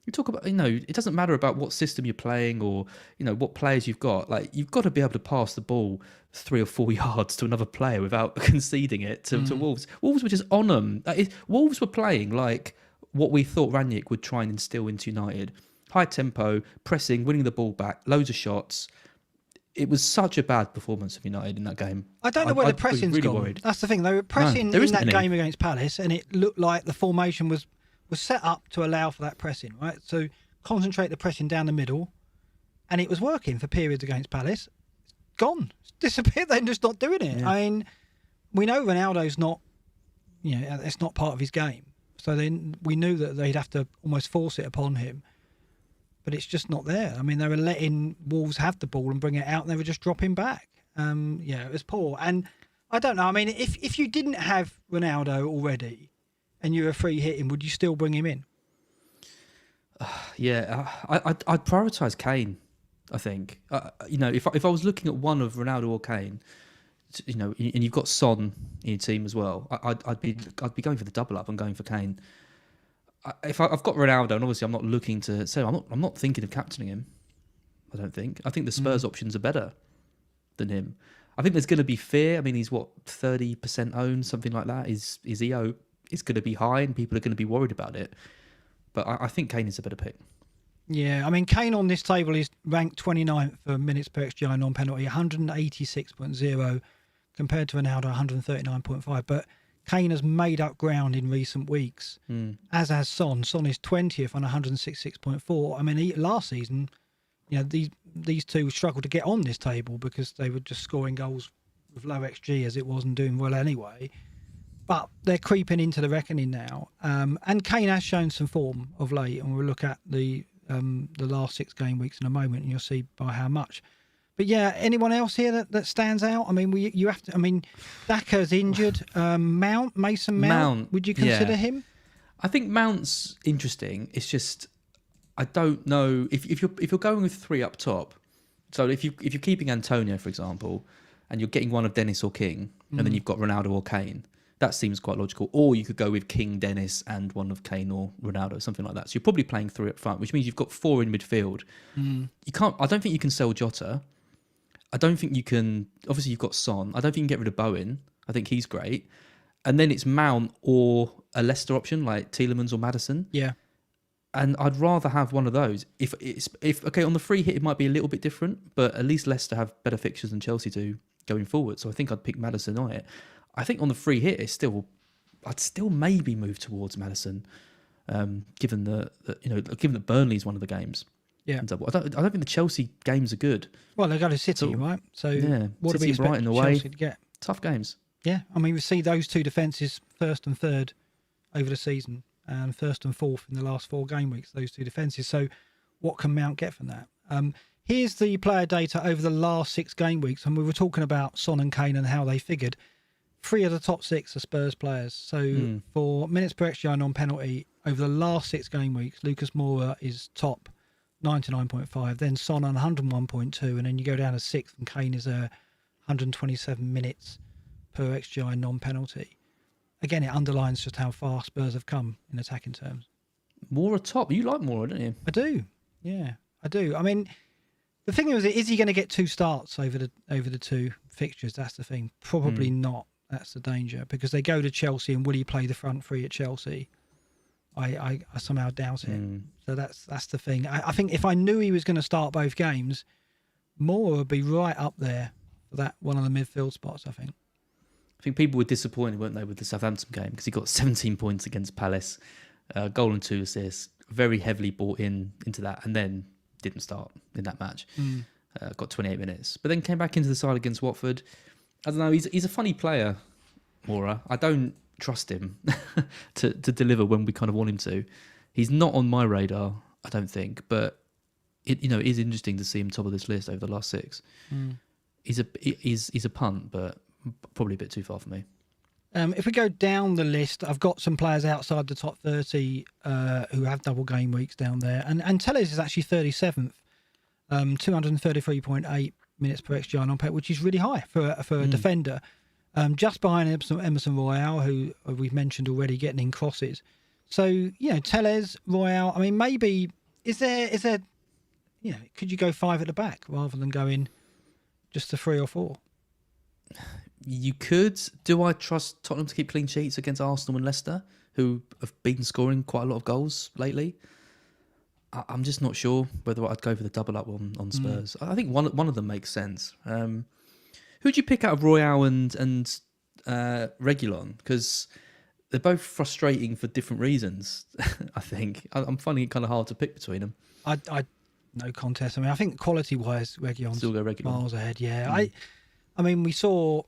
You talk about, it doesn't matter about what system you're playing or, what players you've got. Like, you've got to be able to pass the ball 3 or 4 yards to another player without conceding it to Wolves. Wolves were just on them. Wolves were playing like what we thought Rangnick would try and instill into United. High tempo, pressing, winning the ball back, loads of shots. It was such a bad performance of United in that game. I don't know where the pressing's really gone. Worried. That's the thing. They were pressing in that game against Palace, and it looked like the formation was set up to allow for that pressing, right? So concentrate the pressing down the middle, and it was working for periods against Palace. It's gone. It's disappeared. They're just not doing it. Yeah. I mean, we know Ronaldo's not, it's not part of his game. So then we knew that they'd have to almost force it upon him. but it's just not there. I mean, they were letting Wolves have the ball and bring it out, and they were just dropping back. It was poor. And I don't know. I mean, if you didn't have Ronaldo already and you were free hitting, would you still bring him in? I'd prioritise Kane. I think if I was looking at one of Ronaldo or Kane, and you've got Son in your team as well, I'd be going for the double up and going for Kane. If I've got Ronaldo, and obviously I'm not looking to say I'm not thinking of captaining him. I don't think. I think the Spurs options are better than him. I think there's going to be fear. I mean, he's 30% owned, something like that. His EO is going to be high, and people are going to be worried about it. But I think Kane is a better pick. Yeah, I mean, Kane on this table is ranked 29th for minutes per XGI non-penalty, 186.0 compared to Ronaldo, 139.5. But Kane has made up ground in recent weeks, as has Son. Son is 20th on 166.4. I mean, last season, these two struggled to get on this table because they were just scoring goals with low XG as it was and doing well anyway. But they're creeping into the reckoning now. And Kane has shown some form of late, and we'll look at the last 6 game weeks in a moment, and you'll see by how much. But yeah, anyone else here that stands out? I mean, you have to. I mean, Daka's injured. Mason Mount. Would you consider him? I think Mount's interesting. It's just I don't know if you're going with 3 up top. So if you're keeping Antonio, for example, and you're getting one of Dennis or King, and then you've got Ronaldo or Kane. That seems quite logical. Or you could go with King, Dennis, and one of Kane or Ronaldo, something like that. So you're probably playing 3 up front, which means you've got 4 in midfield. You can't. I don't think you can sell Jota. I don't think you can. Obviously, you've got Son. I don't think you can get rid of Bowen. I think he's great. And then it's Mount or a Leicester option like Tielemans or Maddison. Yeah. And I'd rather have one of those. If on the free hit it might be a little bit different, but at least Leicester have better fixtures than Chelsea do going forward. So I think I'd pick Maddison on it. I think on the free hit, I'd still maybe move towards Maddison, given that Burnley's one of the games. Yeah, I don't think the Chelsea games are good. Well, they go to City, right? So what City do we expect Chelsea to get? Tough games. Yeah, I mean we see those 2 defences, 1st and 3rd, over the season, and 1st and 4th in the last 4 game weeks. Those 2 defences. So what can Mount get from that? Here's the player data over the last 6 game weeks, and we were talking about Son and Kane and how they figured. 3 of the top 6 are Spurs players. So for minutes per XGI non-penalty, over the last 6 game weeks, Lucas Moura is top, 99.5. Then Son on 101.2. And then you go down to 6th, and Kane is 127 minutes per XGI non-penalty. Again, it underlines just how far Spurs have come in attacking terms. Moura top. You like Moura, don't you? I do. Yeah, I do. I mean, the thing is he going to get 2 starts over the 2 fixtures? That's the thing. Probably not. That's the danger, because they go to Chelsea, and will he play the front 3 at Chelsea? I somehow doubt it. So that's the thing. I think if I knew he was going to start both games, Moore would be right up there for that one of the midfield spots, I think. I think people were disappointed, weren't they, with the Southampton game, because he got 17 points against Palace, goal and 2 assists, very heavily bought into that, and then didn't start in that match. Got 28 minutes, but then came back into the side against Watford. I don't know. He's a funny player, Moura. I don't trust him to deliver when we kind of want him to. He's not on my radar, I don't think. But it is interesting to see him top of this list over the last 6. He's a punt, but probably a bit too far for me. If we go down the list, I've got some players outside the top 30 who have double game weeks down there, and Telles is actually 37th, 233.8. minutes per XGI non-penalty, which is really high for a defender. Just behind Emerson Royale, who we've mentioned already, getting in crosses. So, Telles, Royale, I mean, maybe, is there, could you go 5 at the back rather than going just to 3 or 4? You could. Do I trust Tottenham to keep clean sheets against Arsenal and Leicester, who have been scoring quite a lot of goals lately? I'm just not sure whether I'd go for the double up on Spurs. I think one of them makes sense. Who'd you pick out of Royale and Reguilon? Because they're both frustrating for different reasons. I think I'm finding it kind of hard to pick between them. I no contest. I mean, I think quality wise, Reguilon's still go Reguilon miles ahead. Yeah, I mean, we saw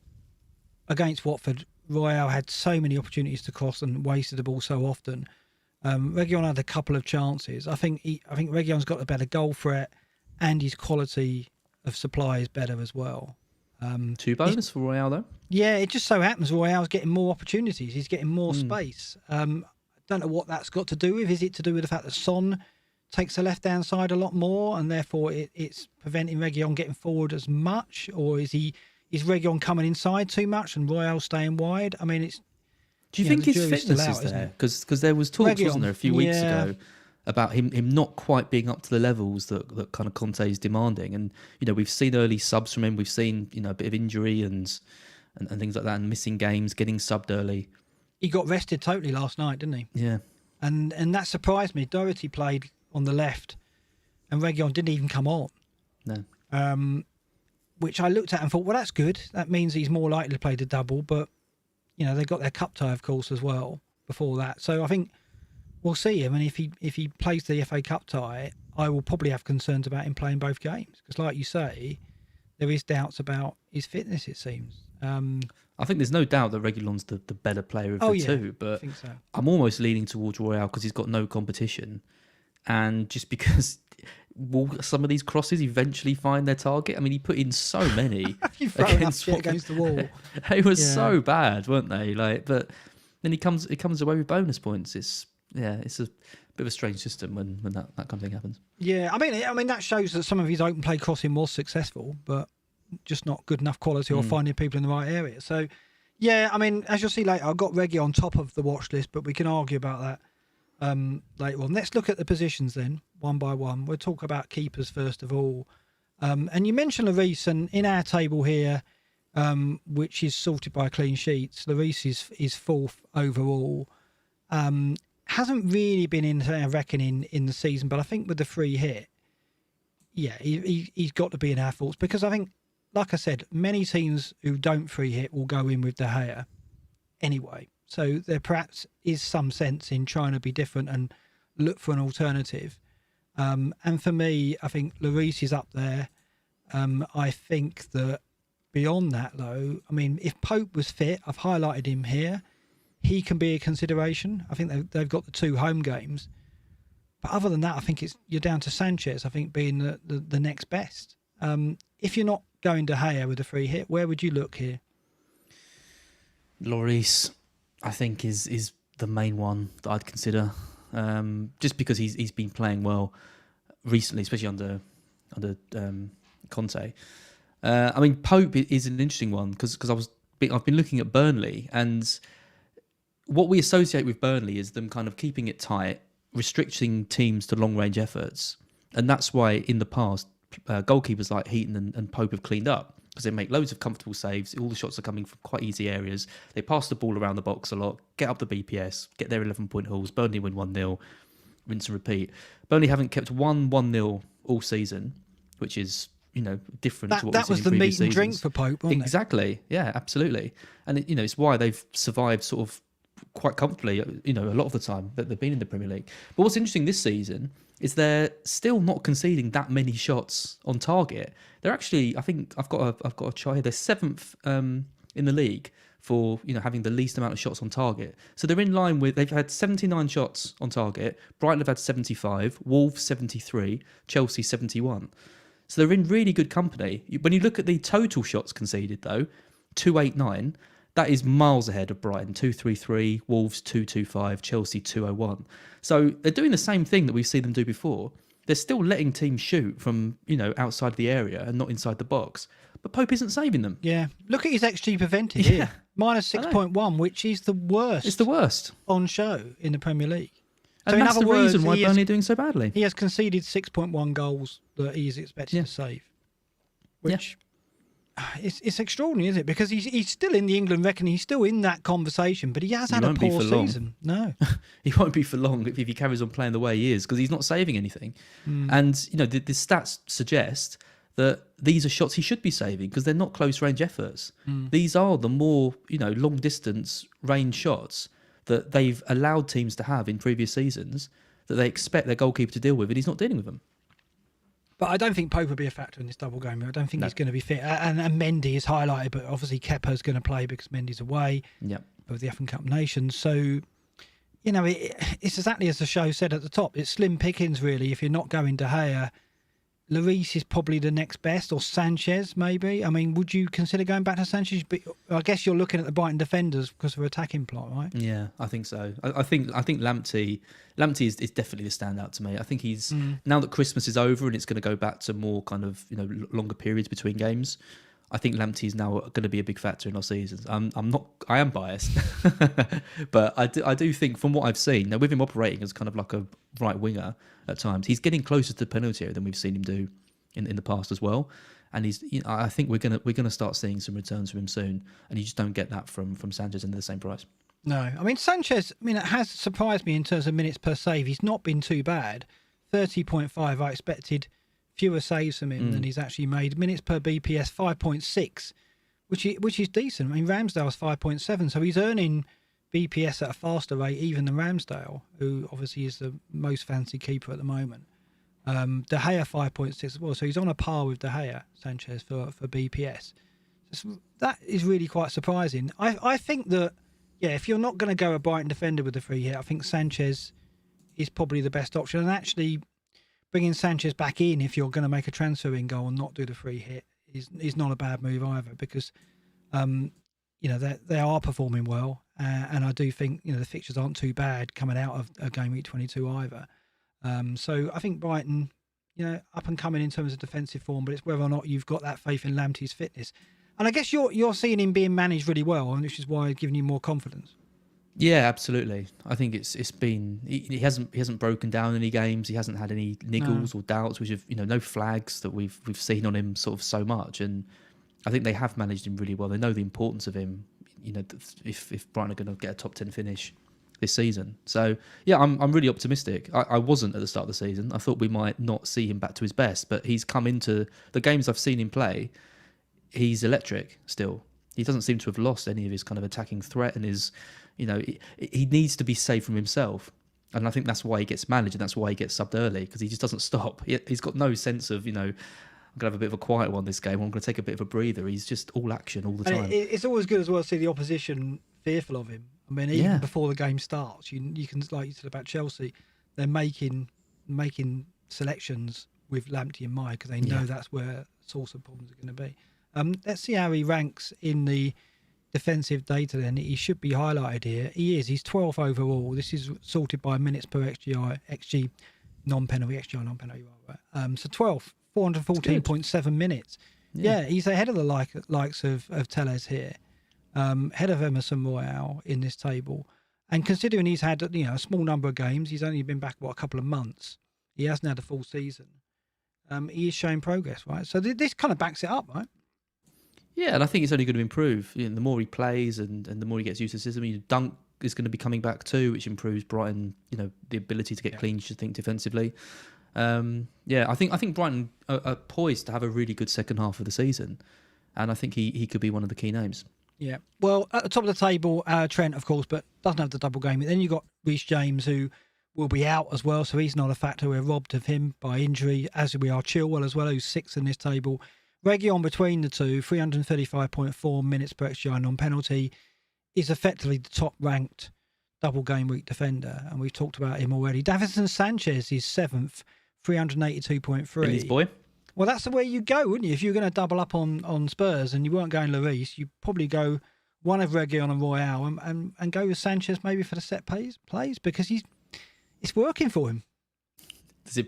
against Watford, Royale had so many opportunities to cross and wasted the ball so often. Reguilon had a couple of chances. I think Reguilon's got a better goal threat, and his quality of supply is better as well. 2 bonus for Royale though. Yeah, it just so happens Royale's getting more opportunities. He's getting more space. I don't know what that's got to do with. Is it to do with the fact that Son takes the left-hand side a lot more, and therefore it's preventing Reguilon getting forward as much? Or is Reguilon coming inside too much and Royale staying wide? I mean, do you think his fitness is there? Because there was talks, wasn't there, a few weeks ago about him not quite being up to the levels that kind of Conte is demanding. And, we've seen early subs from him. We've seen, a bit of injury and things like that, and missing games, getting subbed early. He got rested totally last night, didn't he? Yeah. And that surprised me. Doherty played on the left and Reguilon didn't even come on. No. Which I looked at and thought, well, that's good. That means he's more likely to play the double. But, they got their cup tie, of course, as well before that. So I think we'll see him. And if he plays the FA Cup tie, I will probably have concerns about him playing both games. Because like you say, there is doubts about his fitness, it seems. I think there's no doubt that Reguilon's the better player of the two. But I think so. I'm almost leaning towards Royale because he's got no competition. And just because will some of these crosses eventually find their target? I mean, he put in so many against the wall. They were so bad, weren't they? But then he comes away with bonus points. It's a bit of a strange system when that kind of thing happens. Yeah, I mean that shows that some of his open play crossing was successful, but just not good enough quality or finding people in the right area. So, yeah, I mean, as you'll see later, I've got Reggie on top of the watch list, but we can argue about that later on. Let's look at the positions then, one by one. We'll talk about keepers first of all. And you mentioned Lloris, and in our table here, which is sorted by clean sheets, Lloris is fourth overall. Hasn't really been in a reckoning in the season, but I think with the free hit, yeah, he's got to be in our thoughts, because I think, like I said, many teams who don't free hit will go in with De Gea anyway. So there perhaps is some sense in trying to be different and look for an alternative. And for me, I think Lloris is up there. I think that beyond that, though, I mean, if Pope was fit, I've highlighted him here, he can be a consideration. I think they've got the 2 home games. But other than that, I think you're down to Sanchez, I think, being the next best. If you're not going De Gea with a free hit, where would you look here? Lloris, I think, is the main one that I'd consider. Just because he's been playing well recently, especially under Conte. I mean, Pope is an interesting one because I've been looking at Burnley, and what we associate with Burnley is them kind of keeping it tight, restricting teams to long-range efforts. And that's why in the past, goalkeepers like Heaton and Pope have cleaned up, because they make loads of comfortable saves. All the shots are coming from quite easy areas. They pass the ball around the box a lot, get up the BPS, get their 11-point hauls. Burnley win 1-0, rinse and repeat. Burnley haven't kept 1-0 all season, which is, different to what we've seen in previous seasons. That was the meat and drink for Pope, wasn't it? Exactly. Yeah, absolutely. And it's why they've survived sort of quite comfortably, a lot of the time that they've been in the Premier League. But what's interesting this season is they're still not conceding that many shots on target. They're actually, I think I've got a chart here. They're 7th in the league for having the least amount of shots on target. So they're in line with, they've had 79 shots on target. Brighton have had 75, Wolves 73, Chelsea 71. So they're in really good company. When you look at the total shots conceded though, 289. That is miles ahead of Brighton, 233, Wolves 225, Chelsea 201. So they're doing the same thing that we've seen them do before. They're still letting teams shoot from, outside the area and not inside the box. But Pope isn't saving them. Yeah. Look at his XG prevented here. Minus 6.1, which is the worst. It's the worst on show in the Premier League. And so that's the reason why Burnley are doing so badly. He has conceded 6.1 goals that he is expected to save. Which... It's extraordinary, isn't it? Because he's still in the England reckoning. He's still in that conversation, but he has had a poor season. No, he won't be for long if he carries on playing the way he is, because he's not saving anything. And the stats suggest that these are shots he should be saving because they're not close range efforts. These are the more long distance range shots that they've allowed teams to have in previous seasons that they expect their goalkeeper to deal with, and he's not dealing with them. But I don't think Pope will be a factor in this double game. I don't think he's going to be fit. And Mendy is highlighted, but obviously Kepa's going to play because Mendy's away with the FA Cup Nations. So you know, it's exactly as the show said at the top. It's slim pickings, really, if you're not going De Gea. Lloris is probably the next best, or Sanchez, maybe. I mean, would you consider going back to Sanchez? But I guess you're looking at the Brighton defenders because of attacking plot, right? Yeah, I think so. I think Lamptey is definitely the standout to me. I think he's now that Christmas is over and it's going to go back to more kind of longer periods between games. I think Lamptey is now going to be a big factor in our seasons. I am biased, but I do think from what I've seen, now with him operating as kind of like a right winger at times, he's getting closer to the penalty area than we've seen him do in the past as well. And I think we're gonna start seeing some returns from him soon, and you just don't get that from Sanchez into the same price. No, I mean Sanchez. I mean, it has surprised me in terms of minutes per save. He's not been too bad. 30.5. I expected fewer saves from him than he's actually made. Minutes per BPS 5.6, which is decent. I mean, Ramsdale's 5.7, so he's earning BPS at a faster rate even than Ramsdale, who obviously is the most fancy keeper at the moment. De Gea 5.6 as well, so he's on a par with De Gea, Sanchez, for BPS. So that is really quite surprising. I think that, if you're not going to go a Brighton defender with the free hit, I think Sanchez is probably the best option. And actually, bringing Sanchez back in if you're going to make a transfer in goal and not do the free hit is not a bad move either, because they are performing well, and I do think the fixtures aren't too bad coming out of game week 22 either. So I think Brighton, up and coming in terms of defensive form, but it's whether or not you've got that faith in Lamptey's fitness. And I guess you're seeing him being managed really well, and which is why giving you more confidence. Yeah, absolutely. I think it's been he hasn't broken down any games. He hasn't had any niggles or doubts, which have no flags that we've seen on him sort of so much. And I think they have managed him really well. They know the importance of him. If Brighton are going to get a top 10 finish this season. So yeah, I'm really optimistic. I wasn't at the start of the season. I thought we might not see him back to his best, but he's come into the games I've seen him play. He's electric still. He doesn't seem to have lost any of his kind of attacking threat, and his, he needs to be saved from himself. And I think that's why he gets managed, and that's why he gets subbed early, because he just doesn't stop. He's got no sense of, I'm going to have a bit of a quiet one this game, or I'm going to take a bit of a breather. He's just all action all the time. And it's always good as well to see the opposition fearful of him. I mean, even before the game starts, you can, like you said about Chelsea, they're making selections with Lamptey in mind because they know that's where the source of problems are going to be. Let's see how he ranks in the defensive data then. He should be highlighted here. He is. He's 12th overall. This is sorted by minutes per XG non-penalty, XGI non-penalty. Right? So 12th, 414.7 minutes. Yeah, he's ahead of the likes of Tellez here. Head of Emerson Royale in this table. And considering he's had a small number of games, he's only been back, a couple of months. He hasn't had a full season. He is showing progress, right? So this kind of backs it up, right? Yeah, and I think it's only going to improve. The more he plays and the more he gets used to the system. Dunk is going to be coming back too, which improves Brighton, the ability to get clean, I think, defensively. I think Brighton are poised to have a really good second half of the season. And I think he could be one of the key names. Yeah. Well, at the top of the table, Trent, of course, but doesn't have the double game. Then you've got Reece James, who will be out as well, so he's not a factor. We're robbed of him by injury, as we are Chilwell as well, who's 6th in this table. Reguilon between the two, 335.4 minutes per XGI non-penalty, is effectively the top-ranked double game week defender, and we've talked about him already. Davinson Sanchez is 7th, 382.3. Billy's boy. Well, that's the way you go, wouldn't you? If you're going to double up on Spurs and you weren't going Lloris, you'd probably go one of Reguilon and Royale and go with Sanchez maybe for the set plays because it's working for him.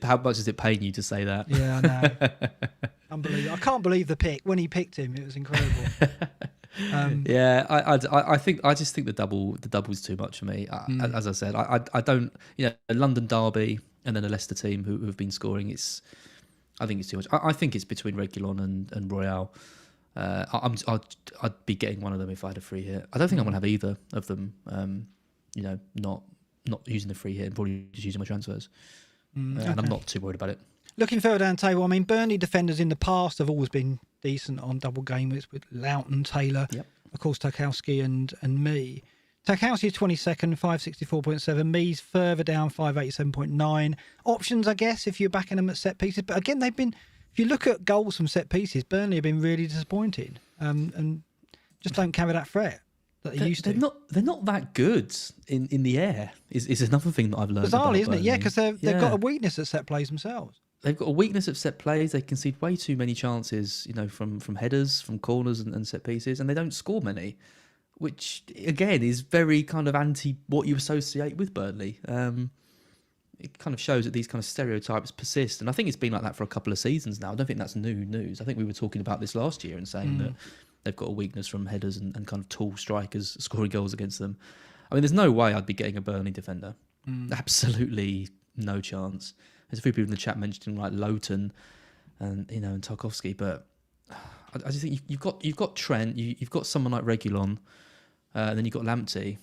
How much is it paying you to say that? Yeah, I know. Unbelievable. I can't believe the pick. When he picked him, it was incredible. I just think the double's too much for me. As I said, I don't. A London derby and then a Leicester team who have been scoring. I think it's too much. I think it's between Reguilon and Royale. I'd be getting one of them if I had a free hit. I don't think I'm going to have either of them. Not using the free hit and probably just using my transfers. And I'm not too worried about it. Looking further down the table, I mean, Burnley defenders in the past have always been decent on double game weeks with Loughton, Taylor, of course, Tarkowski and me. Tarkowski is 22nd, 564.7. Me's further down, 587.9. Options, I guess, if you're backing them at set pieces. But again, they've been, if you look at goals from set pieces, Burnley have been really disappointing and just don't carry that threat. that they used to. They're not that good in the air. Is another thing that I've learned. Bizarrely, isn't it? Burnley. Yeah, because they've got a weakness at set plays themselves. They've got a weakness at set plays. They concede way too many chances, from headers, from corners and set pieces, and they don't score many, which again is very kind of anti what you associate with Burnley. It kind of shows that these kind of stereotypes persist, and I think it's been like that for a couple of seasons now. I don't think that's new news. I think we were talking about this last year and saying that they've got a weakness from headers and kind of tall strikers scoring goals against them. I mean, there's no way I'd be getting a Burnley defender. Absolutely no chance. There's a few people in the chat mentioning like Lowton and and Tarkowski, but I just think you've got Trent, you've got someone like Reguilon, and then you've got Lamptey.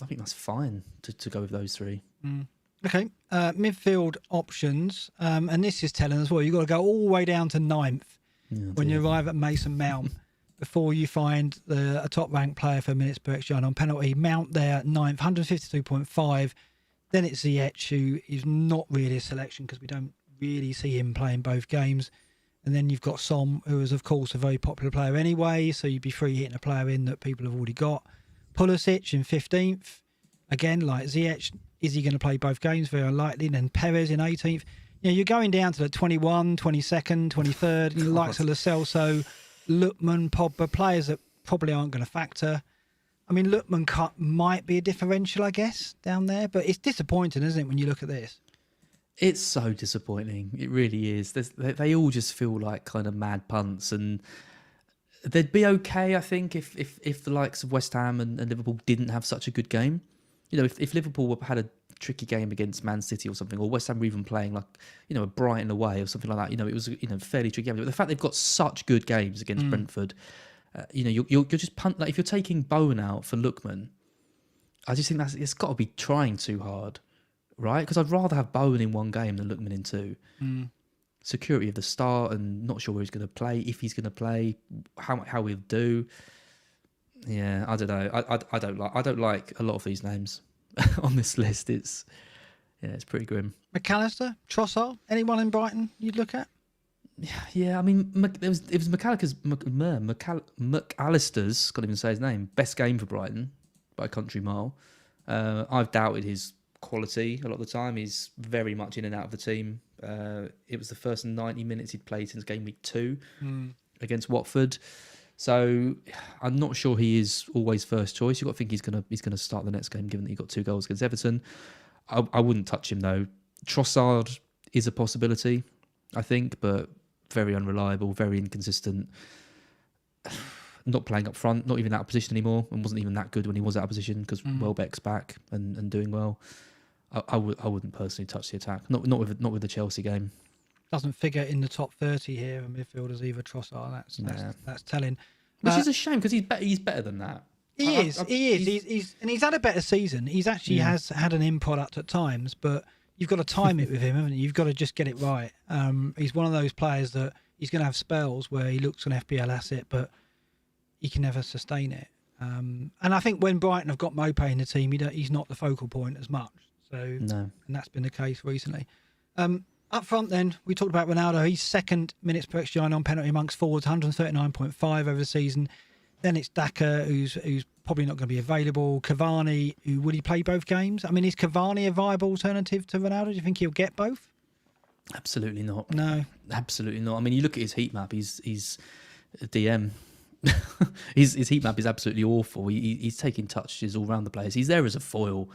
I think that's fine to go with those three. Okay, midfield options, and this is telling us well. You've got to go all the way down to 9th when you arrive at Mason Mount before you find a top ranked player for minutes per XG on penalty. Mount there at 9th, 152.5. Then it's Ziyech, who is not really a selection because we don't really see him playing both games. And then you've got Som, who is, of course, a very popular player anyway, so you'd be free hitting a player in that people have already got. Pulisic in 15th. Again, like Ziyech, is he going to play both games? Very unlikely. And then Perez in 18th. You're going down to the 21, 22nd, 23rd, and the likes of Lo Celso, Lookman, Pogba, players that probably aren't going to factor. I mean, Lookman might be a differential, I guess, down there, but it's disappointing, isn't it, when you look at this? It's so disappointing. It really is. They all just feel like kind of mad punts, and they'd be okay, I think, if the likes of West Ham and Liverpool didn't have such a good game. If Liverpool had a tricky game against Man City or something, or West Ham were even playing like, a Brighton away or something like that, it was a fairly tricky game. But the fact they've got such good games against Brentford, you're just punt. Like if you're taking Bowen out for Lookman, I just think it's got to be trying too hard, right? Because I'd rather have Bowen in one game than Lookman in two. Security of the start, and not sure where he's going to play, if he's going to play, how he'll do. Yeah, I don't know. I don't like a lot of these names on this list. It's pretty grim. McAllister, Trossard, anyone in Brighton you'd look at? Yeah, I mean, it was McAllister's, can't even say his name, best game for Brighton by a country mile. I've doubted his quality a lot of the time. He's very much in and out of the team. It was the first 90 minutes he'd played since game week 2 against Watford. So I'm not sure he is always first choice. You've got to think he's gonna start the next game, given that he got 2 goals against Everton. I wouldn't touch him though. Trossard is a possibility, I think, but very unreliable, very inconsistent. Not playing up front, not even out of position anymore, and wasn't even that good when he was out of position because Welbeck's back and doing well. I wouldn't personally touch the attack. Not with the Chelsea game. Doesn't figure in the top 30 here in midfielders either. Trossard, that's telling. Which is a shame because he's better than that. He is. He's had a better season. He's actually has had an in product at times, but you've got to time it with him, haven't you? You've got to just get it right. He's one of those players that he's going to have spells where he looks an FPL asset, but he can never sustain it. And I think when Brighton have got Mopé in the team, he's not the focal point as much. So, no. And that's been the case recently. Up front, then, we talked about Ronaldo. He's second minutes per XG on penalty amongst forwards, 139.5 over the season. Then it's Daka, who's probably not going to be available. Cavani, would he play both games? I mean, is Cavani a viable alternative to Ronaldo? Do you think he'll get both? Absolutely not. No. Absolutely not. I mean, you look at his heat map, he's a DM. his heat map is absolutely awful. He's taking touches all around the place. He's there as a foil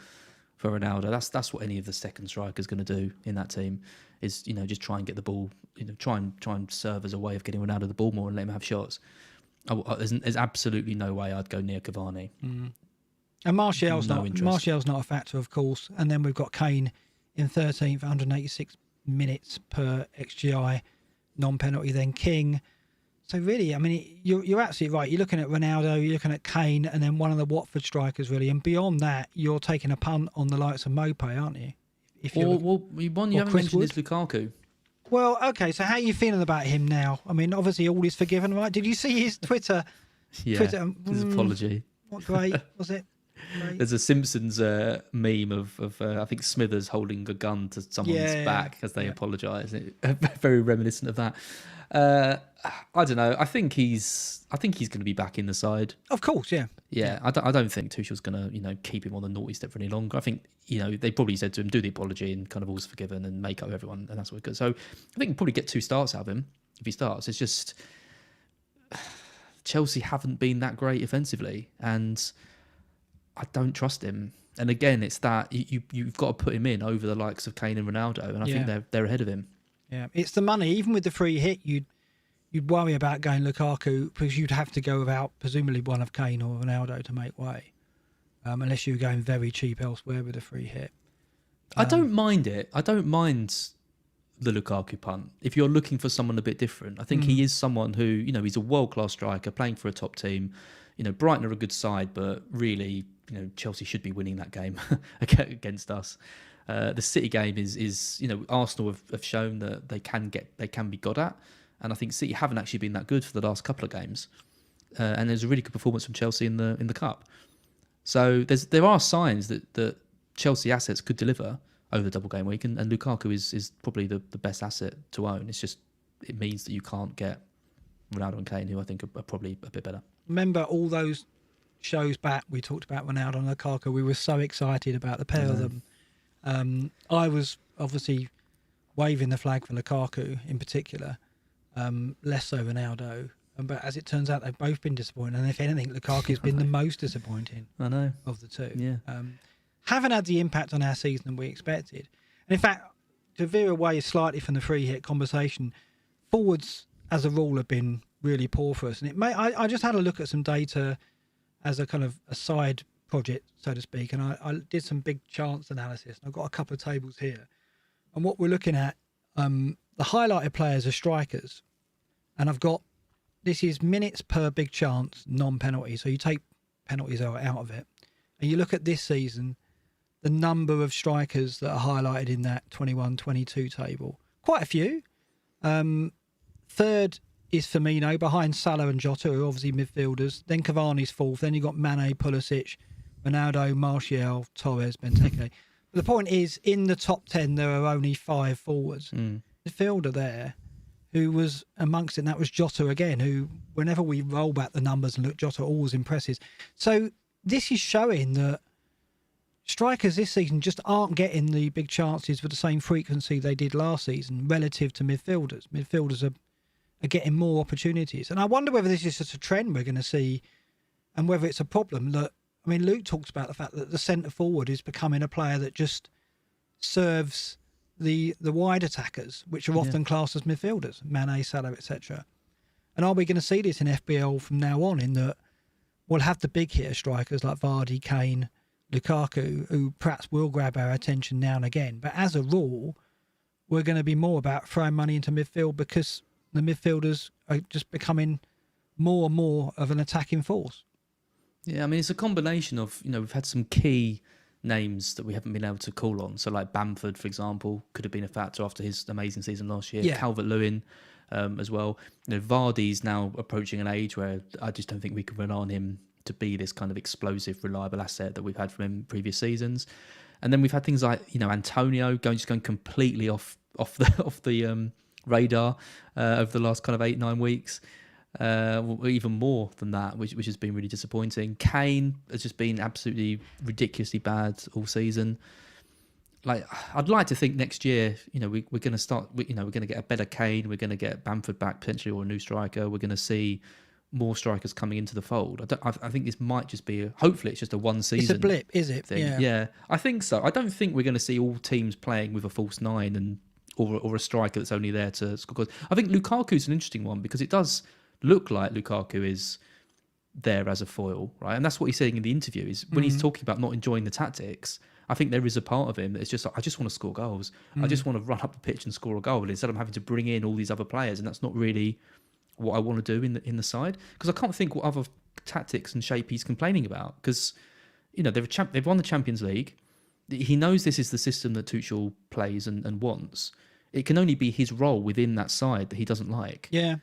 for Ronaldo. That's what any of the second strikers going to do in that team is, just try and get the ball, try and serve as a way of getting Ronaldo the ball more and let him have shots. There's absolutely no way I'd go near Cavani. And Martial's not a factor, of course. And then we've got Kane in 13th, 186 minutes per XGI, non-penalty. Then King. So really, I mean, you're absolutely right. You're looking at Ronaldo, you're looking at Kane, and then one of the Watford strikers, really. And beyond that, you're taking a punt on the likes of Mopé, aren't you? One you haven't mentioned is Lukaku. Well, okay, so how are you feeling about him now? I mean, obviously all is forgiven, right? Did you see his Twitter? Yeah, his apology. What great was it? Right. There's a Simpsons meme of I think Smithers holding a gun to someone's back as they apologise. Very reminiscent of that. I don't know. I think he's going to be back in the side. Of course, yeah. Yeah, I don't think Tuchel's going to keep him on the naughty step for any longer. I think they probably said to him, do the apology and kind of all's forgiven and make up everyone, and that's what good. So I think we'll probably get 2 starts out of him if he starts. It's just Chelsea haven't been that great offensively, and I don't trust him. And again, it's that you've got to put him in over the likes of Kane and Ronaldo, and I think they're ahead of him. Yeah, it's the money. Even with the free hit, you'd worry about going Lukaku because you'd have to go without presumably one of Kane or Ronaldo to make way, unless you're going very cheap elsewhere with a free hit. I don't mind it. I don't mind the Lukaku punt if you're looking for someone a bit different. I think he is someone who, he's a world-class striker playing for a top team. Brighton are a good side, but really, Chelsea should be winning that game against us. The City game is Arsenal have shown that they can be got at, and I think City haven't actually been that good for the last couple of games. And there's a really good performance from Chelsea in the cup. So there are signs that Chelsea assets could deliver over the double game week, and Lukaku is probably the best asset to own. It means that you can't get Ronaldo and Kane, who I think are probably a bit better. Remember all those shows back we talked about Ronaldo and Lukaku? We were so excited about the pair of them. I was obviously waving the flag for Lukaku in particular, less so Ronaldo. But as it turns out, they've both been disappointing. And if anything, Lukaku's been the most disappointing of the two. Yeah. Haven't had the impact on our season that we expected. And in fact, to veer away slightly from the free hit conversation, forwards as a rule have been really poor for us. And I just had a look at some data as a kind of a side project, so to speak, and I did some big chance analysis. I've got a couple of tables here. And what we're looking at, the highlighted players are strikers. And this is minutes per big chance, non-penalty. So you take penalties out of it. And you look at this season, the number of strikers that are highlighted in that 21-22 table. Quite a few. Third is Firmino, behind Salah and Jota, who are obviously midfielders. Then Cavani's fourth. Then you've got Mane, Pulisic, Ronaldo, Martial, Torres, Benteke. But the point is, in the top 10, there are only 5 forwards. Midfielder there, who was amongst it, and that was Jota again, who, whenever we roll back the numbers and look, Jota always impresses. So this is showing that strikers this season just aren't getting the big chances with the same frequency they did last season relative to midfielders. Midfielders are getting more opportunities. And I wonder whether this is just a trend we're going to see and whether it's a problem. Luke talks about the fact that the centre forward is becoming a player that just serves the wide attackers, which are often classed as midfielders, Mane, Salah, etc. And are we going to see this in FPL from now on, in that we'll have the big hitter strikers like Vardy, Kane, Lukaku, who perhaps will grab our attention now and again. But as a rule, we're going to be more about throwing money into midfield because the midfielders are just becoming more and more of an attacking force. Yeah, it's a combination of, we've had some key names that we haven't been able to call on. So like Bamford, for example, could have been a factor after his amazing season last year. Yeah. Calvert-Lewin as well. Vardy's now approaching an age where I just don't think we can rely on him to be this kind of explosive, reliable asset that we've had from him in previous seasons. And then we've had things like, Antonio going completely off the radar over the last kind of 8-9 weeks. Even more than that, which has been really disappointing. Kane has just been absolutely ridiculously bad all season. I'd like to think next year, we're going to start. We're going to get a better Kane. We're going to get Bamford back potentially, or a new striker. We're going to see more strikers coming into the fold. I think this might just be. Hopefully, it's just a one season. It's a blip, is it? Thing. Yeah, I think so. I don't think we're going to see all teams playing with a false 9 or a striker that's only there to score goals. I think Lukaku's an interesting one because it does look like Lukaku is there as a foil, right? And that's what he's saying in the interview, is when he's talking about not enjoying the tactics, I think there is a part of him that is just like, I just want to score goals. I just want to run up the pitch and score a goal instead of having to bring in all these other players. And that's not really what I want to do in the side, because I can't think what other tactics and shape he's complaining about, because they've won the Champions League. He knows this is the system that Tuchel plays and wants. It can only be his role within that side that he doesn't like. Yeah.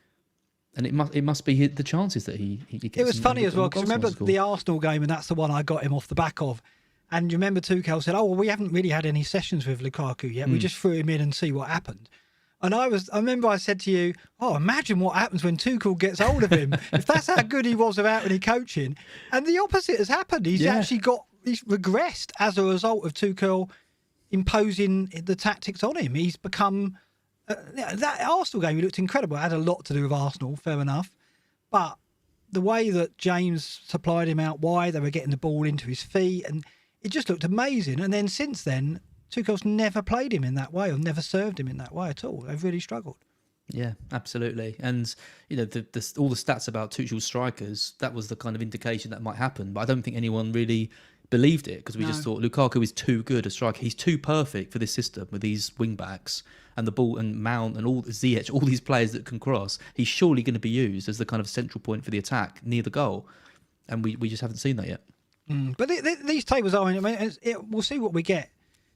And it must be the chances that he gets. It was funny as well, because goals remember scored. the Arsenal game, and that's the one I got him off the back of. And you remember Tuchel said, "Oh, well, we haven't really had any sessions with Lukaku yet. We just threw him in and see what happened." And I remember I said to you, "Oh, imagine what happens when Tuchel gets hold of him. If that's how good he was without any coaching." And the opposite has happened. He's regressed as a result of Tuchel imposing the tactics on him. He's become that Arsenal game. He looked incredible. It had a lot to do with Arsenal, fair enough, but the way that James supplied him out wide, they were getting the ball into his feet, and it just looked amazing. And then since then, Tuchel's never played him in that way, or never served him in that way at all. They've really struggled. Yeah, absolutely. And, you know, all the stats about Tuchel's strikers, that was the kind of indication that might happen. But I don't think anyone really believed it, because we just thought Lukaku is too good a striker. He's too perfect for this system with these wing backs and the ball and Mount and all Ziyech, all these players that can cross. He's surely going to be used as the kind of central point for the attack near the goal. And we just haven't seen that yet. But these tables are, I mean, we'll see what we get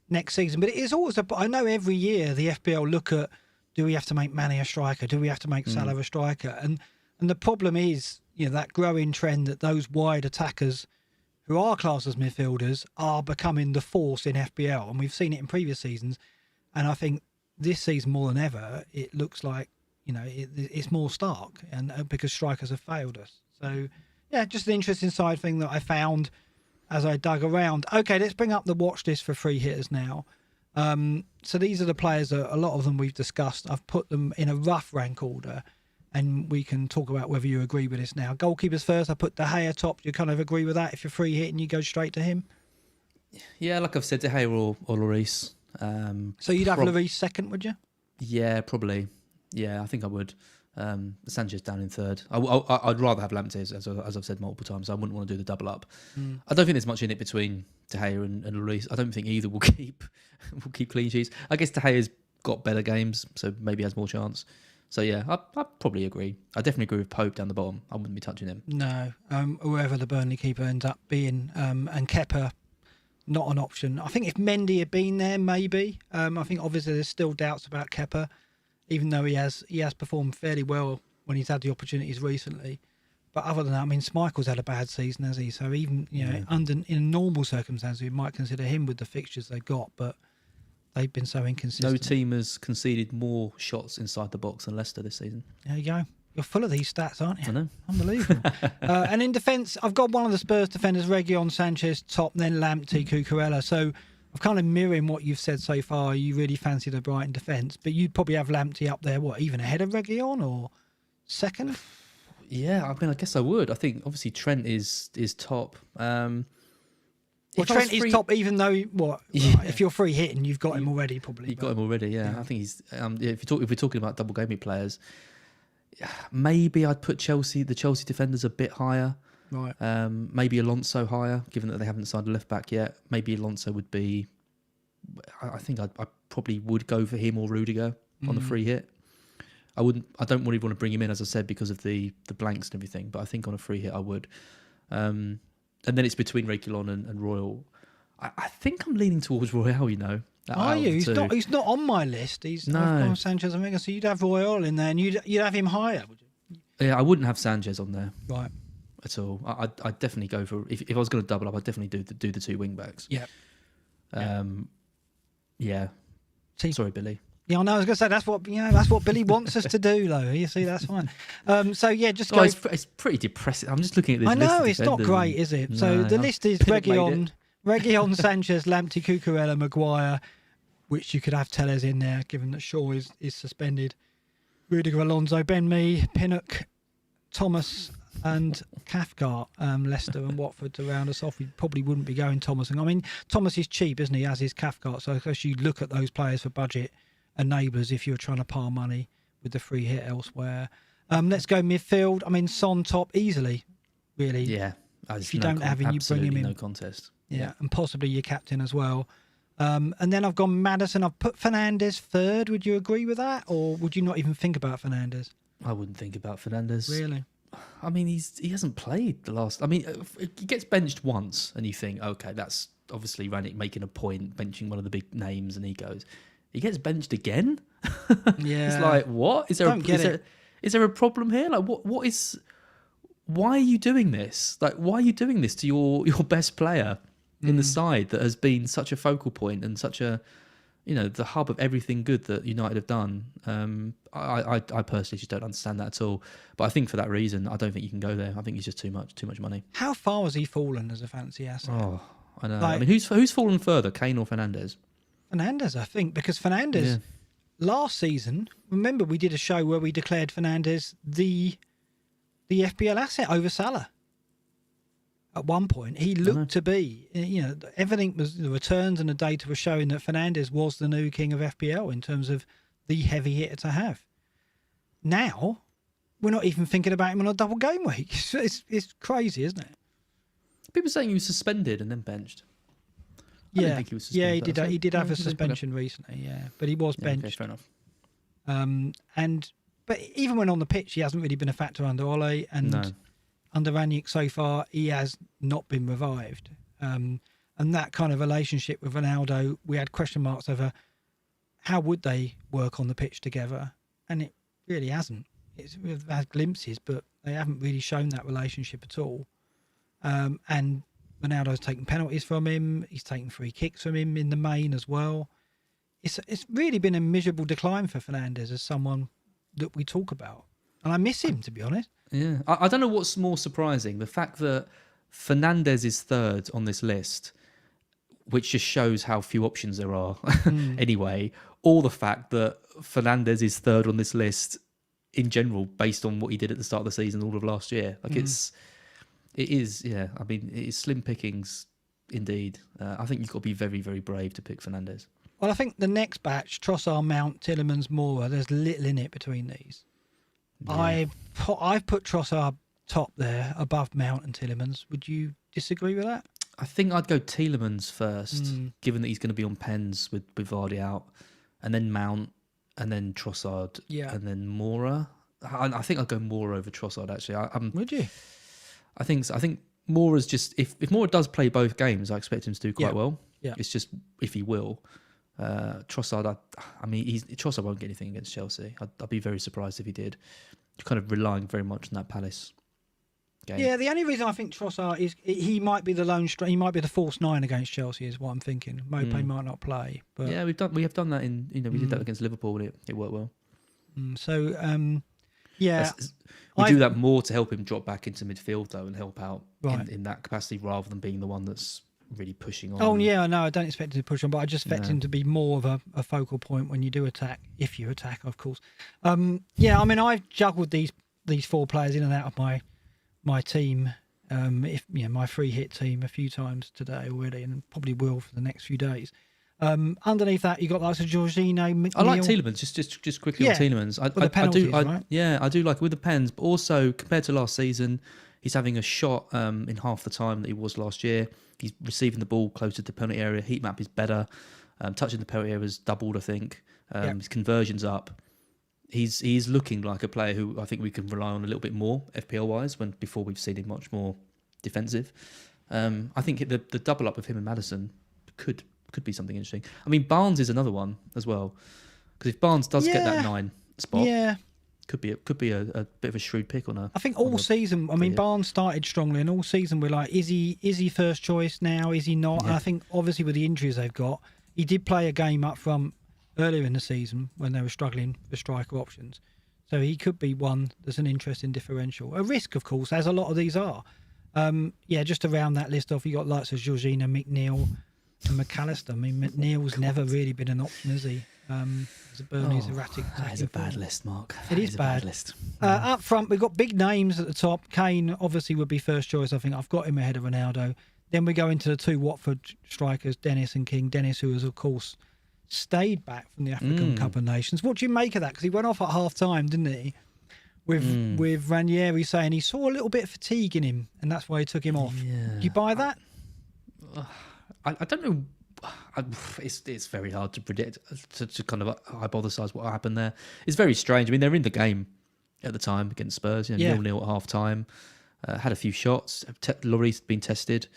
next season. But it is always, I know every year the FPL look at, do we have to make Mane a striker? Do we have to make Salah a striker? And the problem is, you know, that growing trend that those wide attackers who are classed as midfielders are becoming the force in FPL. And we've seen it in previous seasons. And I think this season more than ever, it looks like, you know, it's more stark, and because strikers have failed us. So, yeah, just an interesting side thing that I found as I dug around. Okay, let's bring up the watch list for free hitters now. So these are the players that a lot of them we've discussed. I've put them in a rough rank order, and we can talk about whether you agree with this now. Goalkeepers first, I put De Gea top. You kind of agree with that? If you're free hitting, you go straight to him? Yeah, like I've said, De Gea or Lloris. So you'd have Lloris second, would you? Yeah, probably. Yeah, I think I would. Sanchez down in third. I'd rather have Lamptey, as I've said multiple times. I wouldn't want to do the double up. I don't think there's much in it between De Gea and Lloris. I don't think either will keep clean sheets. I guess De Gea's got better games, so maybe has more chance. So yeah, I probably agree. I definitely agree with Pope down the bottom. I wouldn't be touching him. No, whoever the Burnley keeper ends up being, and Kepa, not an option. I think if Mendy had been there, maybe. I think obviously there's still doubts about Kepa, even though he has performed fairly well when he's had the opportunities recently. But other than that, I mean, Schmeichel's had a bad season, has he? So even in normal circumstances, we might consider him with the fixtures they've got, but they've been so inconsistent. No team has conceded more shots inside the box than Leicester this season. There you go. You're full of these stats, aren't you? I know. Unbelievable. And in defence, I've got one of the Spurs defenders, Reguilon, Sanchez, top, then Lamptey, Cucurella. So I've kind of mirroring what you've said so far. You really fancy the Brighton defence, but you'd probably have Lamptey up there, even ahead of Reguilon or second? Yeah, I mean, I guess I would. I think obviously Trent is top. Well, Trent is top, even though if you're free hitting, you've got him already. Probably you've got him already. Yeah, I think he's. If we're talking about double gaming players, maybe I'd put the Chelsea defenders a bit higher. Right. Maybe Alonso higher, given that they haven't signed a left back yet. Maybe Alonso would be. I think I probably would go for him or Rudiger on the free hit. I don't really want to bring him in, as I said, because of the blanks and everything. But I think on a free hit I would. And then it's between Reguilon and Royal. I think I'm leaning towards Royal. You know. Are you? He's not on my list. He's on Sanchez and Vega. So you'd have Royal in there, and you'd have him higher, would you? Yeah, I wouldn't have Sanchez on there. Right. At all. I'd definitely go for if I was going to double up, I'd definitely do the two wing backs. Yeah. Yeah. Sorry, Billy. Yeah, I know. I was going to say that's what Billy wants us to do, though. You see, that's fine. So yeah, just go. It's pretty depressing. I'm just looking at this. I know it's not great, is it? So the list is Reguilon, Sanchez, Lamptey, Cucurella, Maguire, which you could have Tellez in there, given that Shaw is suspended. Rudiger, Alonso, Ben Mee, Pinnock, Thomas, and Cathcart, Leicester and Watford to round us off. We probably wouldn't be going Thomas. I mean, Thomas is cheap, isn't he? As is Cathcart. So I guess you look at those players for budget enablers if you're trying to par money with the free hit elsewhere. Let's go midfield. I mean, Son top easily, really. Yeah. If you don't have him, you bring him in. No contest. Yeah, and possibly your captain as well. And then I've gone Maddison. I've put Fernandes third. Would you agree with that? Or would you not even think about Fernandes? I wouldn't think about Fernandes. Really? I mean, he hasn't played the last. I mean, he gets benched once, and you think, okay, that's obviously Rannick making a point, benching one of the big names, and he goes, he gets benched again. Yeah, it's like, what is there? Is there a problem here? Like, what is? Why are you doing this? Like, why are you doing this to your best player in the side that has been such a focal point and such a, the hub of everything good that United have done? I personally just don't understand that at all. But I think for that reason, I don't think you can go there. I think he's just too much money. How far has he fallen as a fancy asset? Oh, I know. I mean, who's fallen further, Kane or Fernandes? Fernandes, I think, because Fernandes last season. Remember, we did a show where we declared Fernandes the FPL asset over Salah. At one point, he looked to be, everything was, the returns and the data were showing that Fernandes was the new king of FPL in terms of the heavy hitter to have. Now, we're not even thinking about him on a double game week. It's crazy, isn't it? People saying he was suspended and then benched. I didn't think he was suspended. Yeah, he did have a suspension recently, but he was benched. Okay, fair enough. But even when on the pitch, he hasn't really been a factor under Ole, and under Ranić so far, he has not been revived. And that kind of relationship with Ronaldo, we had question marks over how would they work on the pitch together, and it really hasn't. We've had glimpses, but they haven't really shown that relationship at all. And Ronaldo's taken penalties from him. He's taken free kicks from him in the main as well. It's really been a miserable decline for Fernandes as someone that we talk about. And I miss him, to be honest. Yeah. I don't know what's more surprising. The fact that Fernandes is third on this list, which just shows how few options there are anyway, or the fact that Fernandes is third on this list in general based on what he did at the start of the season all of last year. Like it is, I mean, it is slim pickings indeed. I think you've got to be very, very brave to pick Fernandes. Well, I think the next batch, Trossard, Mount, Tielemans, Moura, there's little in it between these. Yeah. I've put Trossard top there above Mount and Tielemans. Would you disagree with that? I think I'd go Tielemans first, given that he's going to be on pens with Vardy out, and then Mount, and then Trossard, and then Moura. I think I'd go Moura over Trossard, actually. Would you? I think so. I think Moura's just... If Moura does play both games, I expect him to do quite well. Yeah. It's just if he will. Trossard, Trossard won't get anything against Chelsea. I'd be very surprised if he did. You're kind of relying very much on that Palace game. Yeah, the only reason I think Trossard is he might be the lone he might be the false nine against Chelsea is what I'm thinking. Mopé might not play, but yeah, we have done that in we did that against Liverpool and it worked well. We do that more to help him drop back into midfield though and help out in that capacity rather than being the one that's really pushing on. Oh yeah, no, I don't expect him to push on, but I just expect him to be more of a focal point when you do attack, if you attack, of course. I mean, I've juggled these four players in and out of my team, my free hit team a few times today already, and probably will for the next few days. Underneath that, you got like Jorginho, McNeil. I like Tielemans. Just quickly on Tielemans. I do like with the pens, but also compared to last season, he's having a shot in half the time that he was last year. He's receiving the ball closer to penalty area. Heat map is better. Touching the penalty area has doubled, I think. His conversion's up. He's looking like a player who I think we can rely on a little bit more FPL wise. Before we've seen him much more defensive. I think the double up of him and Maddison could be something interesting. I mean, Barnes is another one as well, because if Barnes does get that 9 spot, could be a bit of a shrewd pick on her. I think all season. I mean, Barnes started strongly, and all season we're like, is he first choice now? Is he not? Yeah. And I think obviously with the injuries they've got, he did play a game up front earlier in the season when they were struggling for striker options, so he could be one that's an interesting differential. A risk, of course, as a lot of these are. Just to round that list off, you got likes of Jorginho, McNeil, and McAllister. I mean, McNeil's never really been an option, has he? As a Burnley's erratic. That is a bad list, Mark. It is bad. List. Up front, we've got big names at the top. Kane obviously would be first choice. I think I've got him ahead of Ronaldo. Then we go into the two Watford strikers, Dennis and King. Dennis, who has of course stayed back from the African Cup of Nations. What do you make of that? Because he went off at half time, didn't he? With Ranieri saying he saw a little bit of fatigue in him, and that's why he took him off. Yeah. Do you buy that? I don't know. It's very hard to predict, to kind of hypothesize what happened there. It's very strange. I mean, they're in the game at the time against Spurs, 0-0 at half time. Had a few shots. Lloris's been tested.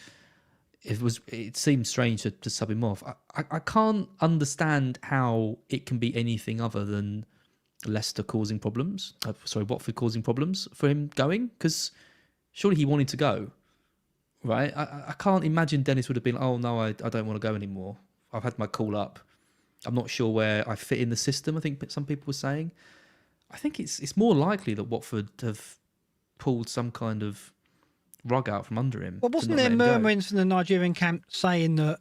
It seemed strange to sub him off. I can't understand how it can be anything other than Leicester causing problems. Watford causing problems for him going? Because surely he wanted to go, right? I can't imagine Dennis would have been, oh no, I don't want to go anymore. I've had my call up. I'm not sure where I fit in the system. I think some people were saying. I think it's more likely that Watford have pulled some kind of rug out from under him. Well, wasn't there murmurings from the Nigerian camp saying that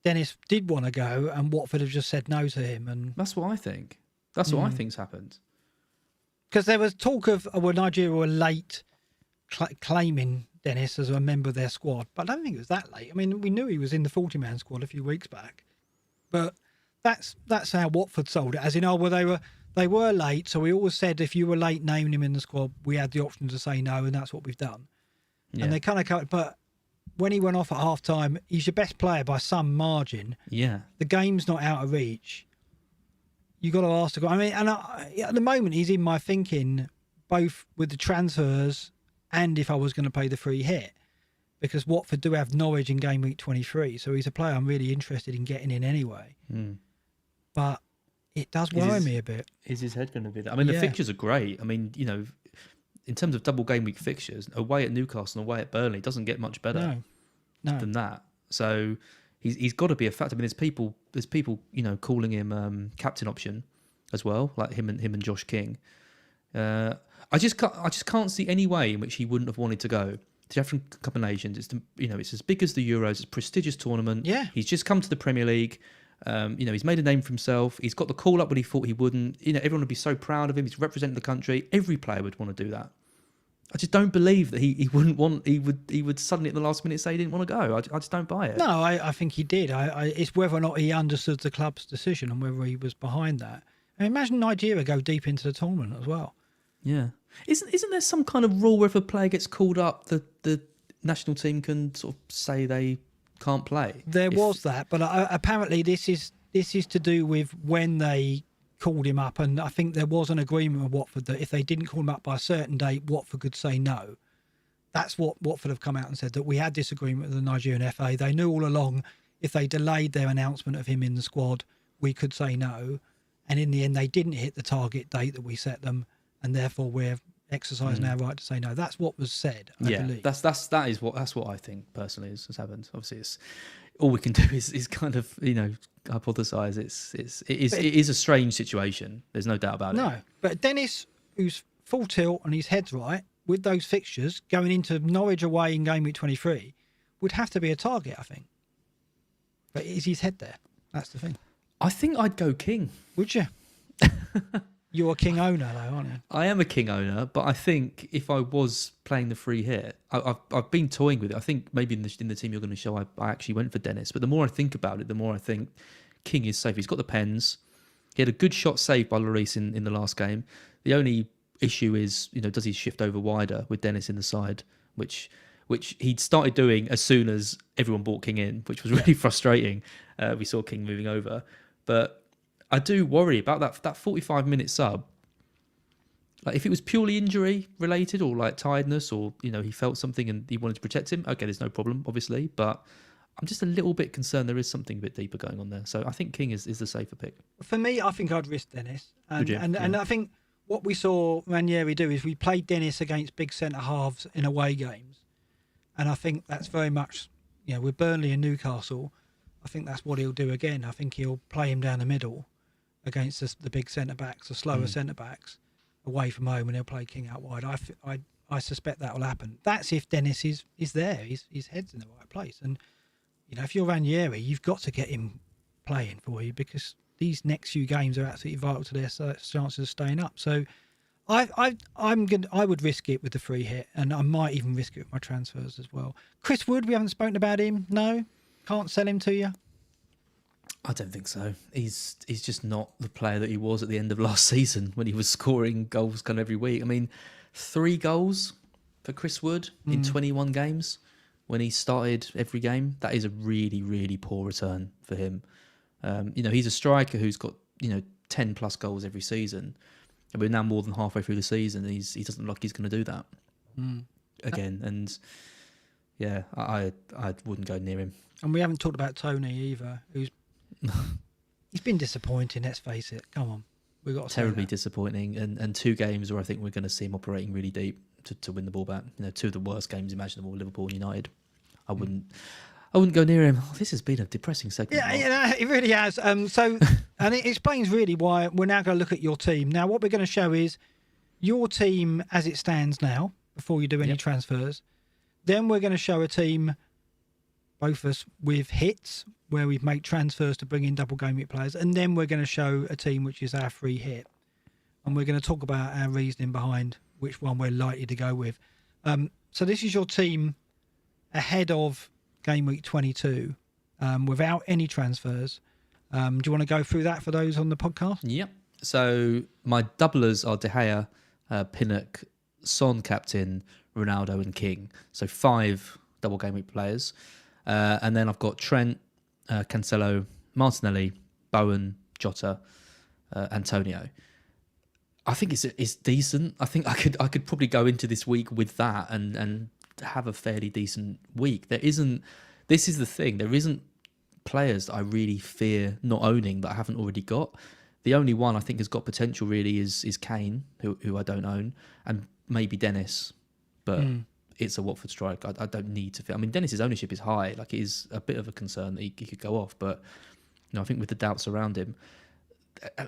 Dennis did want to go and Watford have just said no to him? And that's what I think. That's what I think's happened. Because there was talk of Nigeria were late claiming Dennis as a member of their squad, but I don't think it was that late. I mean, we knew he was in the 40-man squad a few weeks back, but that's how Watford sold it. As in, they were late, so we always said if you were late naming him in the squad, we had the option to say no, and that's what we've done. Yeah. And they kind of cut. But when he went off at half time, he's your best player by some margin. Yeah, the game's not out of reach. You got to ask the guy. I mean, and at the moment, he's in my thinking, both with the transfers and if I was going to pay the free hit, because Watford do have Norwich in game week 23, so he's a player I'm really interested in getting in anyway. But it does worry me a bit. Is his head going to be there? I mean, the fixtures are great. I mean, you know, in terms of double game week fixtures, away at Newcastle and away at Burnley doesn't get much better than that. So he's got to be a factor. I mean, there's people, you know, calling him captain option as well, like him and Josh King. I just can't see any way in which he wouldn't have wanted to go. The African Cup of Nations, it's as big as the Euros, it's a prestigious tournament. Yeah. He's just come to the Premier League. He's made a name for himself. He's got the call up when he thought he wouldn't. You know, everyone would be so proud of him. He's representing the country. Every player would want to do that. I just don't believe that he wouldn't want. He would suddenly at the last minute say he didn't want to go. I just don't buy it. No, I think he did. It's whether or not he understood the club's decision and whether he was behind that. I mean, imagine Nigeria go deep into the tournament as well. Yeah, isn't there some kind of rule where if a player gets called up, the national team can sort of say they can't play? There was that, but apparently this is to do with when they called him up, and I think there was an agreement with Watford that if they didn't call him up by a certain date, Watford could say no. That's what Watford have come out and said, that we had this agreement with the Nigerian FA. They knew all along if they delayed their announcement of him in the squad, we could say no. And in the end, they didn't hit the target date that we set them, and therefore we're exercising our right to say no. That's what was said, I believe. That's what I think personally has happened. Obviously, it's all we can do is kind of, you know, hypothesize. It is a strange situation. There's no doubt about it. No, but Dennis, who's full tilt and his head's right, with those fixtures going into Norwich away in game week 23, would have to be a target, I think. But is his head there? That's the thing. I think I'd go King. Would you? You're a King owner, though, aren't you? I am a King owner, but I think if I was playing the free hit, I've been toying with it. I think maybe in the team you're going to show, I actually went for Dennis. But the more I think about it, the more I think King is safe. He's got the pens. He had a good shot saved by Lloris in the last game. The only issue is, you know, does he shift over wider with Dennis in the side, which he'd started doing as soon as everyone brought King in, which was really frustrating. We saw King moving over. But I do worry about that 45-minute sub. Like, if it was purely injury related or like tiredness, or, you know, he felt something and he wanted to protect him, okay, there's no problem, obviously. But I'm just a little bit concerned there is something a bit deeper going on there. So I think King is the safer pick. For me, I think I'd risk Dennis. Would you? And I think what we saw Ranieri do is we played Dennis against big centre halves in away games. And I think that's very much, you know, with Burnley and Newcastle, I think that's what he'll do again. I think he'll play him down the middle against the big centre-backs, the slower centre-backs, away from home, and he'll play King out wide. I suspect that will happen. That's if Dennis is there. His head's in the right place. And, you know, if you're Ranieri, you've got to get him playing for you, because these next few games are absolutely vital to their chances of staying up. So I would risk it with the free hit, and I might even risk it with my transfers as well. Chris Wood, we haven't spoken about him. No? Can't sell him to you? I don't think so. He's just not the player that he was at the end of last season when he was scoring goals kind of every week. I mean, 3 goals for Chris Wood in 21 games when he started every game. That is a really, really poor return for him. You know, he's a striker who's got, you know, 10 plus goals every season. And we're now more than halfway through the season. And he doesn't look like he's going to do that again. And yeah, I wouldn't go near him. And we haven't talked about Tony either, who's he's been disappointing, let's face it. Come on. We've got to terribly disappointing, and 2 games where I think we're going to see him operating really deep to win the ball back. 2 of the worst games imaginable, Liverpool and United. I wouldn't go near him. Oh, this has been a depressing segment. Yeah, it really has. So, and it explains really why we're now going to look at your team. Now, what we're going to show is your team as it stands now, before you do any transfers. Then we're going to show a team, both of us, with hits, where we've made transfers to bring in double game week players. And then we're going to show a team which is our free hit. And we're going to talk about our reasoning behind which one we're likely to go with. So this is your team ahead of game week 22, without any transfers. Do you want to go through that for those on the podcast? Yep. So my doublers are De Gea, Pinnock, Son captain, Ronaldo and King. So 5 double game week players. And then I've got Trent, Cancelo, Martinelli, Bowen, Jota, Antonio. I think it's decent. I think I could probably go into this week with that and have a fairly decent week. This is the thing. There isn't players that I really fear not owning that I haven't already got. The only one I think has got potential really is Kane, who I don't own, and maybe Dennis, but it's a Watford strike. I don't need to. I mean, Dennis's ownership is high. Like, it is a bit of a concern that he could go off, but I think with the doubts around him,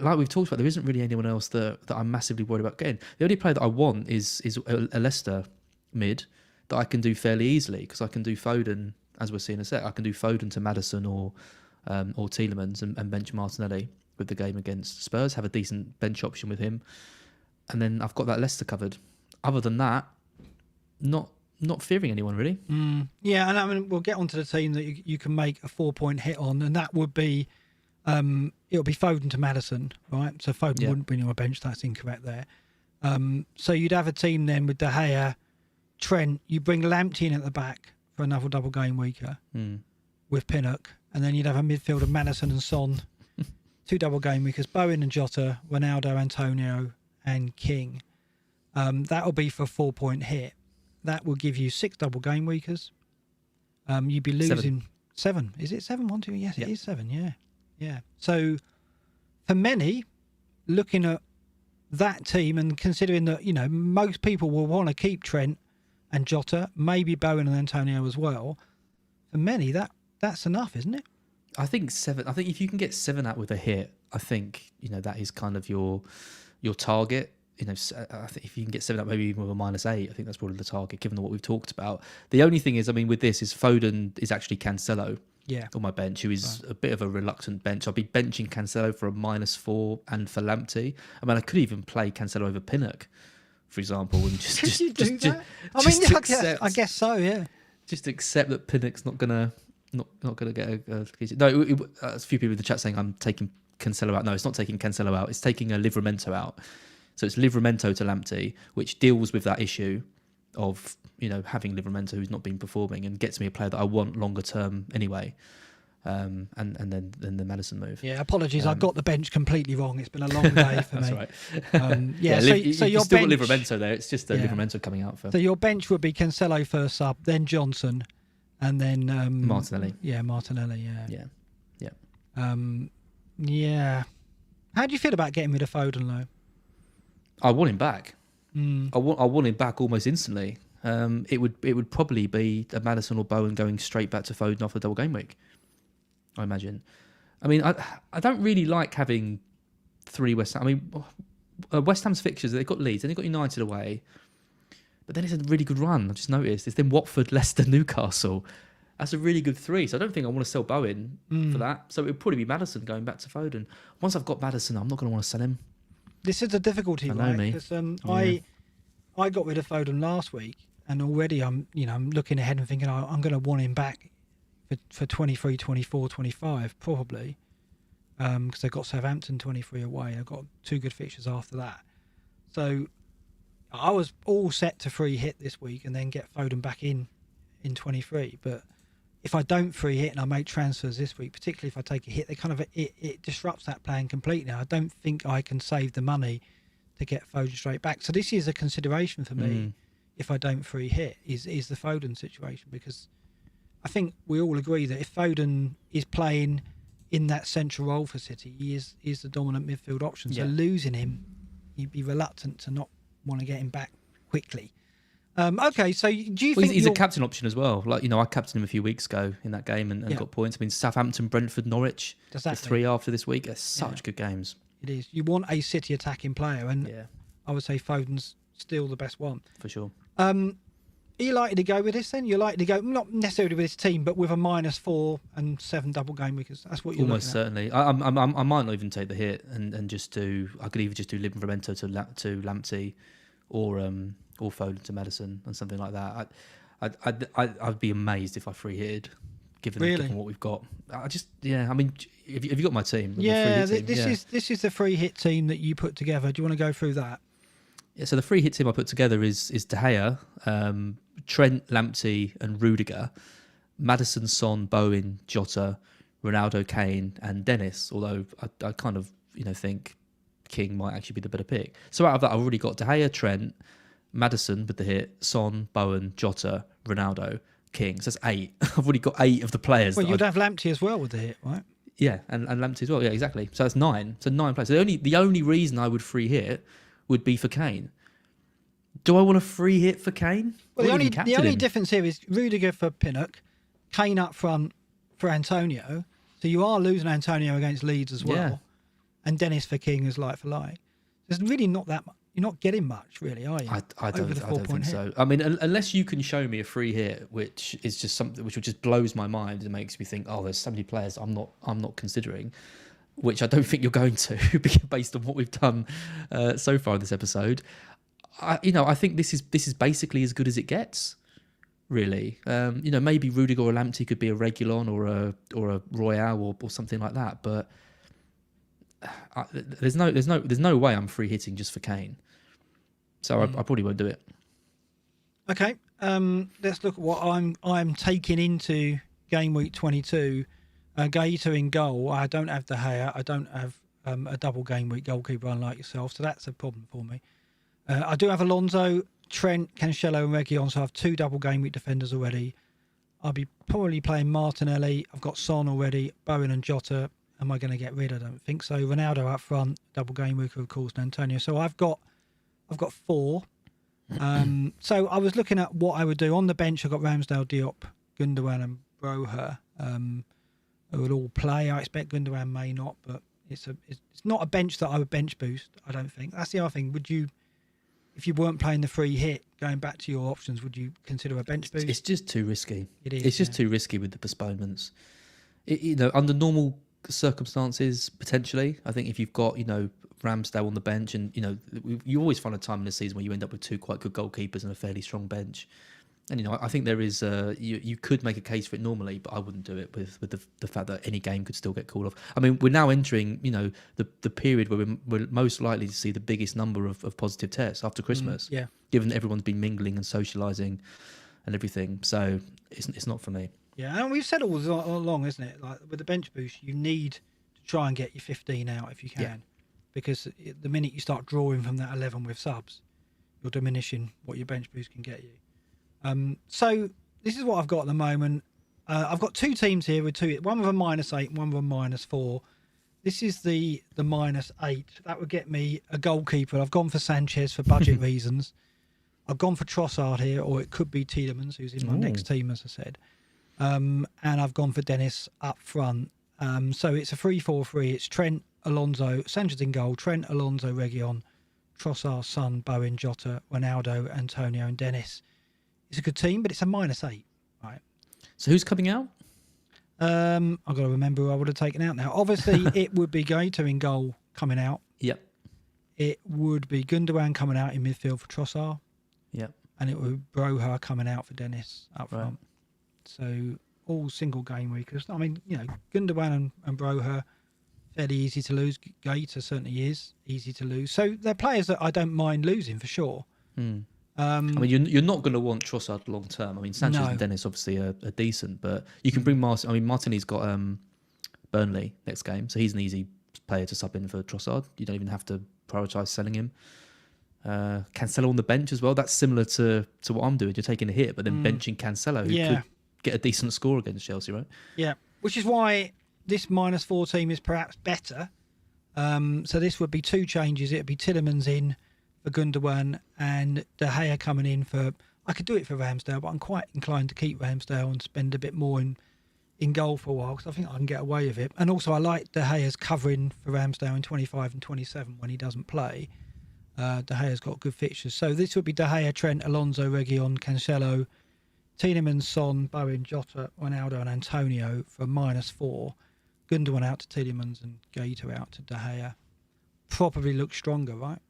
like we've talked about, there isn't really anyone else that I'm massively worried about getting. The only player that I want is a Leicester mid that I can do fairly easily, because I can do Foden, as we'll see in a sec. I can do Foden to Maddison or Tielemans and bench Martinelli with the game against Spurs, have a decent bench option with him, and then I've got that Leicester covered. Other than that, not fearing anyone really. Yeah, and I mean, we'll get onto the team that you can make a 4-point hit on, and that would be it'll be Foden to Maddison, right? So Foden wouldn't be on a bench. That's incorrect there. So you'd have a team then with De Gea, Trent. You bring Lamptey in at the back for another double game weeker with Pinnock, and then you'd have a midfield of Maddison and Son, 2 double game weekers, Bowen and Jota, Ronaldo, Antonio, and King. That'll be for a 4-point hit. That will give you 6 double game weekers. You'd be losing 7. Is it 7? 1, 2. Yes, it is 7. Yeah. So for many, looking at that team and considering that most people will want to keep Trent and Jota, maybe Bowen and Antonio as well. For many, that's enough, isn't it? I think 7. I think if you can get 7 out with a hit, I think that is kind of your target. I think if you can get 7 out, maybe even with a -8, I think that's probably the target, given what we've talked about. The only thing is, I mean, with this is Foden is actually Cancelo on my bench, who is a bit of a reluctant bench. I'll be benching Cancelo for a -4 and for Lamptey. I mean, I could even play Cancelo over Pinnock, for example, and just I guess so. Yeah. Just accept that Pinnock's not gonna get a no. A few people in the chat saying I'm taking Cancelo out. No, it's not taking Cancelo out. It's taking a Livramento out. So it's Livramento to Lamptey, which deals with that issue of having Livramento who's not been performing, and gets me a player that I want longer term anyway. And then the Maddison move. Yeah, apologies, I got the bench completely wrong. It's been a long day for that's me. Right. So you've your still bench, got Livramento there. It's just Livramento coming out for. So your bench would be Cancelo first sub, then Johnson, and then Martinelli. Yeah, Martinelli. Yeah. Yeah. How do you feel about getting rid of Foden, though? I want him back. I want him back almost instantly. It would probably be a Maddison or Bowen going straight back to Foden off the double game week, I imagine. I mean, I don't really like having 3 West Ham. I mean, West Ham's fixtures, they've got Leeds and they've got United away, but then it's a really good run. I've just noticed it's then Watford, Leicester, Newcastle. That's a really good 3. So I don't think I want to sell Bowen for that. So it would probably be Maddison going back to Foden. Once I've got Maddison, I'm not going to want to sell him. This is the difficulty, right? Because I got rid of Foden last week, and already I'm looking ahead and thinking I'm going to want him back for 23, 24, 25 probably, because they've got Southampton 23 away. I've got 2 good fixtures after that. So I was all set to free hit this week and then get Foden back in 23. But if I don't free hit and I make transfers this week, particularly if I take a hit, it disrupts that plan completely. I don't think I can save the money to get Foden straight back. So this is a consideration for me. If I don't free hit, is the Foden situation, because I think we all agree that if Foden is playing in that central role for City. He is the dominant midfield option. So losing him, you'd be reluctant to not want to get him back quickly. Okay, so do you think he's a captain option as well? Like, I captained him a few weeks ago in that game and got points. I mean, Southampton, Brentford, Norwich, the 3 after this week. They're such good games. It is. You want a City attacking player, and I would say Foden's still the best one. For sure. Are you likely to go with this then? You're likely to go, not necessarily with this team, but with a -4 and 7 double game weekers. That's what you're almost certainly. I might not even take the hit and just do. I could either just do Livramento to Lamptey, or Foden to Maddison and something like that. I'd be amazed if I free hitted, given what we've got. I mean, have you got my team? Yeah, this is the free hit team that you put together. Do you want to go through that? Yeah, so the free hit team I put together is De Gea, Trent, Lamptey and Rudiger, Maddison, Son, Bowen, Jota, Ronaldo, Kane and Dennis, although I kind of think King might actually be the better pick. So out of that I've already got De Gea, Trent, Maddison with the hit, Son, Bowen, Jota, Ronaldo, King. So that's 8. I've already got 8 of the players. Well, you'd have Lamptey as well with the hit, right? Yeah, and Lamptey as well. Yeah, exactly. So that's 9. So 9 players. So the only reason I would free hit would be for Kane. Do I want to free hit for Kane? Well, the only difference here is Rudiger for Pinnock, Kane up front for Antonio. So you are losing Antonio against Leeds as well, and Dennis for King is like for like. There's really not that much. You're not getting much, really, are you? I don't think so. I mean, unless you can show me a free hit, which is just something which just blows my mind and makes me think, oh, there's so many players I'm not considering, which I don't think you're going to, based on what we've done so far in this episode. I think this is basically as good as it gets, really. Maybe Rudiger or Lamptey could be a Reguilon or a Royale or something like that, but there's no way I'm free hitting just for Kane. So I probably won't do it. Okay, let's look at what I'm taking into game week 22. Gaeta in goal. I don't have De Gea. I don't have a double game week goalkeeper unlike yourself, so that's a problem for me. I do have Alonso, Trent, Cancelo and Reguilon, so I have 2 double game week defenders already. I'll be probably playing Martinelli. I've got Son already, Bowen and Jota. Am I going to get rid? I don't think so. Ronaldo up front, double game week, of course, and Antonio. So I've got 4. So I was looking at what I would do. On the bench, I've got Ramsdale, Diop, Gundogan and Broha, who will all play. I expect Gundogan may not, but it's not a bench that I would bench boost, I don't think. That's the other thing. Would you, if you weren't playing the free hit, going back to your options, would you consider a bench boost? It's just too risky. It is. It's just too risky with the postponements. Under normal circumstances, potentially, I think if you've got Ramsdale on the bench, and you always find a time in the season where you end up with 2 quite good goalkeepers and a fairly strong bench, and I think there is you could make a case for it normally, but I wouldn't do it with the fact that any game could still get called off. I mean, we're now entering the period where we're most likely to see the biggest number of positive tests after Christmas, given that everyone's been mingling and socialising and everything. So it's not for me. Yeah, and we've said all along, isn't it? Like with the bench boost, you need to try and get your 15 out if you can, because the minute you start drawing from that 11 with subs, you're diminishing what your bench boost can get you. So this is what I've got at the moment. I've got 2 teams here with 2, one with a -8 and one with a -4. This is the -8. That would get me a goalkeeper. I've gone for Sanchez for budget reasons. I've gone for Trossard here, or it could be Tielemans, who's in my next team, as I said. And I've gone for Dennis up front. So it's a 3-4-3. It's Trent, Alonso, Sanchez in goal, Trent, Alonso, Reguilon, Trossard, Son, Bowen, Jota, Ronaldo, Antonio and Dennis. It's a good team, but it's a -8. Right. So who's coming out? I've got to remember who I would have taken out now. Obviously, it would be Gaeta in goal coming out. Yep. It would be Gundogan coming out in midfield for Trossard. Yep. And it would be Broha coming out for Dennis up front. Right. So all single game weekers. I mean, Gundogan and Broha, fairly easy to lose. Gaeta certainly is easy to lose. So they're players that I don't mind losing for sure. I mean, you're not going to want Trossard long term. I mean, Sanchez and Dennis obviously are decent, but you can bring Martin. I mean, Martinelli's got Burnley next game, so he's an easy player to sub in for Trossard. You don't even have to prioritise selling him. Cancelo on the bench as well. That's similar to what I'm doing. You're taking a hit, but then benching Cancelo, who could get a decent score against Chelsea, right? Yeah, which is why this -4 team is perhaps better. So this would be 2 changes. It would be Tielemans in for Gundogan and De Gea coming in for... I could do it for Ramsdale, but I'm quite inclined to keep Ramsdale and spend a bit more in goal for a while because I think I can get away with it. And also I like De Gea's covering for Ramsdale in 25 and 27 when he doesn't play. De Gea's got good fixtures. So this would be De Gea, Trent, Alonso, Reguilon, Cancelo, Tielemans, Son, Bowen, Jota, Ronaldo and Antonio for -4. Gundogan out to Tielemans and Gaeta out to De Gea. Probably looks stronger, right?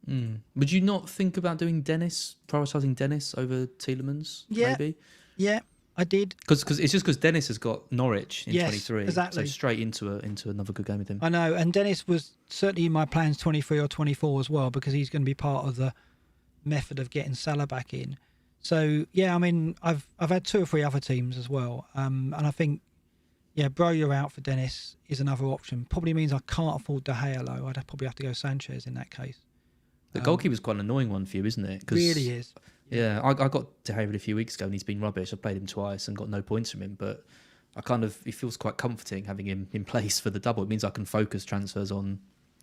Would you not think about doing Dennis, prioritising Dennis over Tielemans? Yeah, maybe? Yeah, I did. Because it's just because Dennis has got Norwich in 23, exactly. So straight into another good game with him. I know, and Dennis was certainly in my plans 23 or 24 as well because he's going to be part of the method of getting Salah back in. So yeah, I mean, I've had 2 or 3 other teams as well, and I think Broja out for Dennis is another option. Probably means I can't afford De Gea low. I'd probably have to go Sanchez in that case. The goalkeeper's quite an annoying one for you, isn't it? Really is. Yeah, I got De Gea a few weeks ago and he's been rubbish. I played him twice and got no points from him, but it feels quite comforting having him in place for the double. It means I can focus transfers on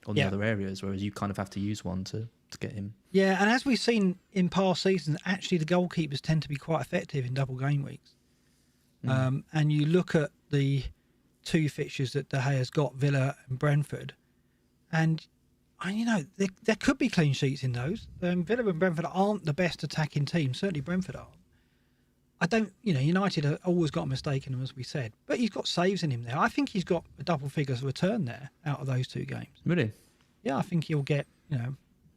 the other areas, whereas you kind of have to use one to get him. Yeah, and as we've seen in past seasons, actually the goalkeepers tend to be quite effective in double game weeks. And you look at the 2 fixtures that De Gea's got, Villa and Brentford, and there could be clean sheets in those. Villa and Brentford aren't the best attacking team. Certainly Brentford aren't. United have always got a mistake in them, as we said. But he's got saves in him there. I think he's got a double figures return there out of those 2 games. Really? Yeah, I think he'll get,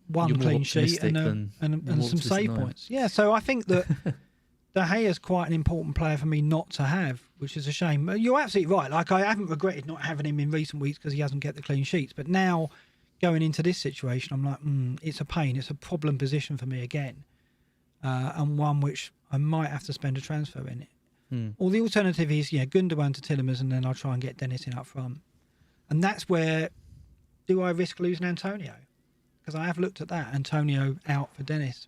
1 clean sheet and some save points. Yeah, so I think that De Gea is quite an important player for me not to have, which is a shame. You're absolutely right. Like, I haven't regretted not having him in recent weeks because he hasn't get the clean sheets. But now, going into this situation, I'm like, it's a pain. It's a problem position for me again. And one which I might have to spend a transfer in it. Or the alternative is, Gundogan to Tielemans and then I'll try and get Dennis in up front. And that's where, do I risk losing Antonio? Because I have looked at that. Antonio out for Dennis.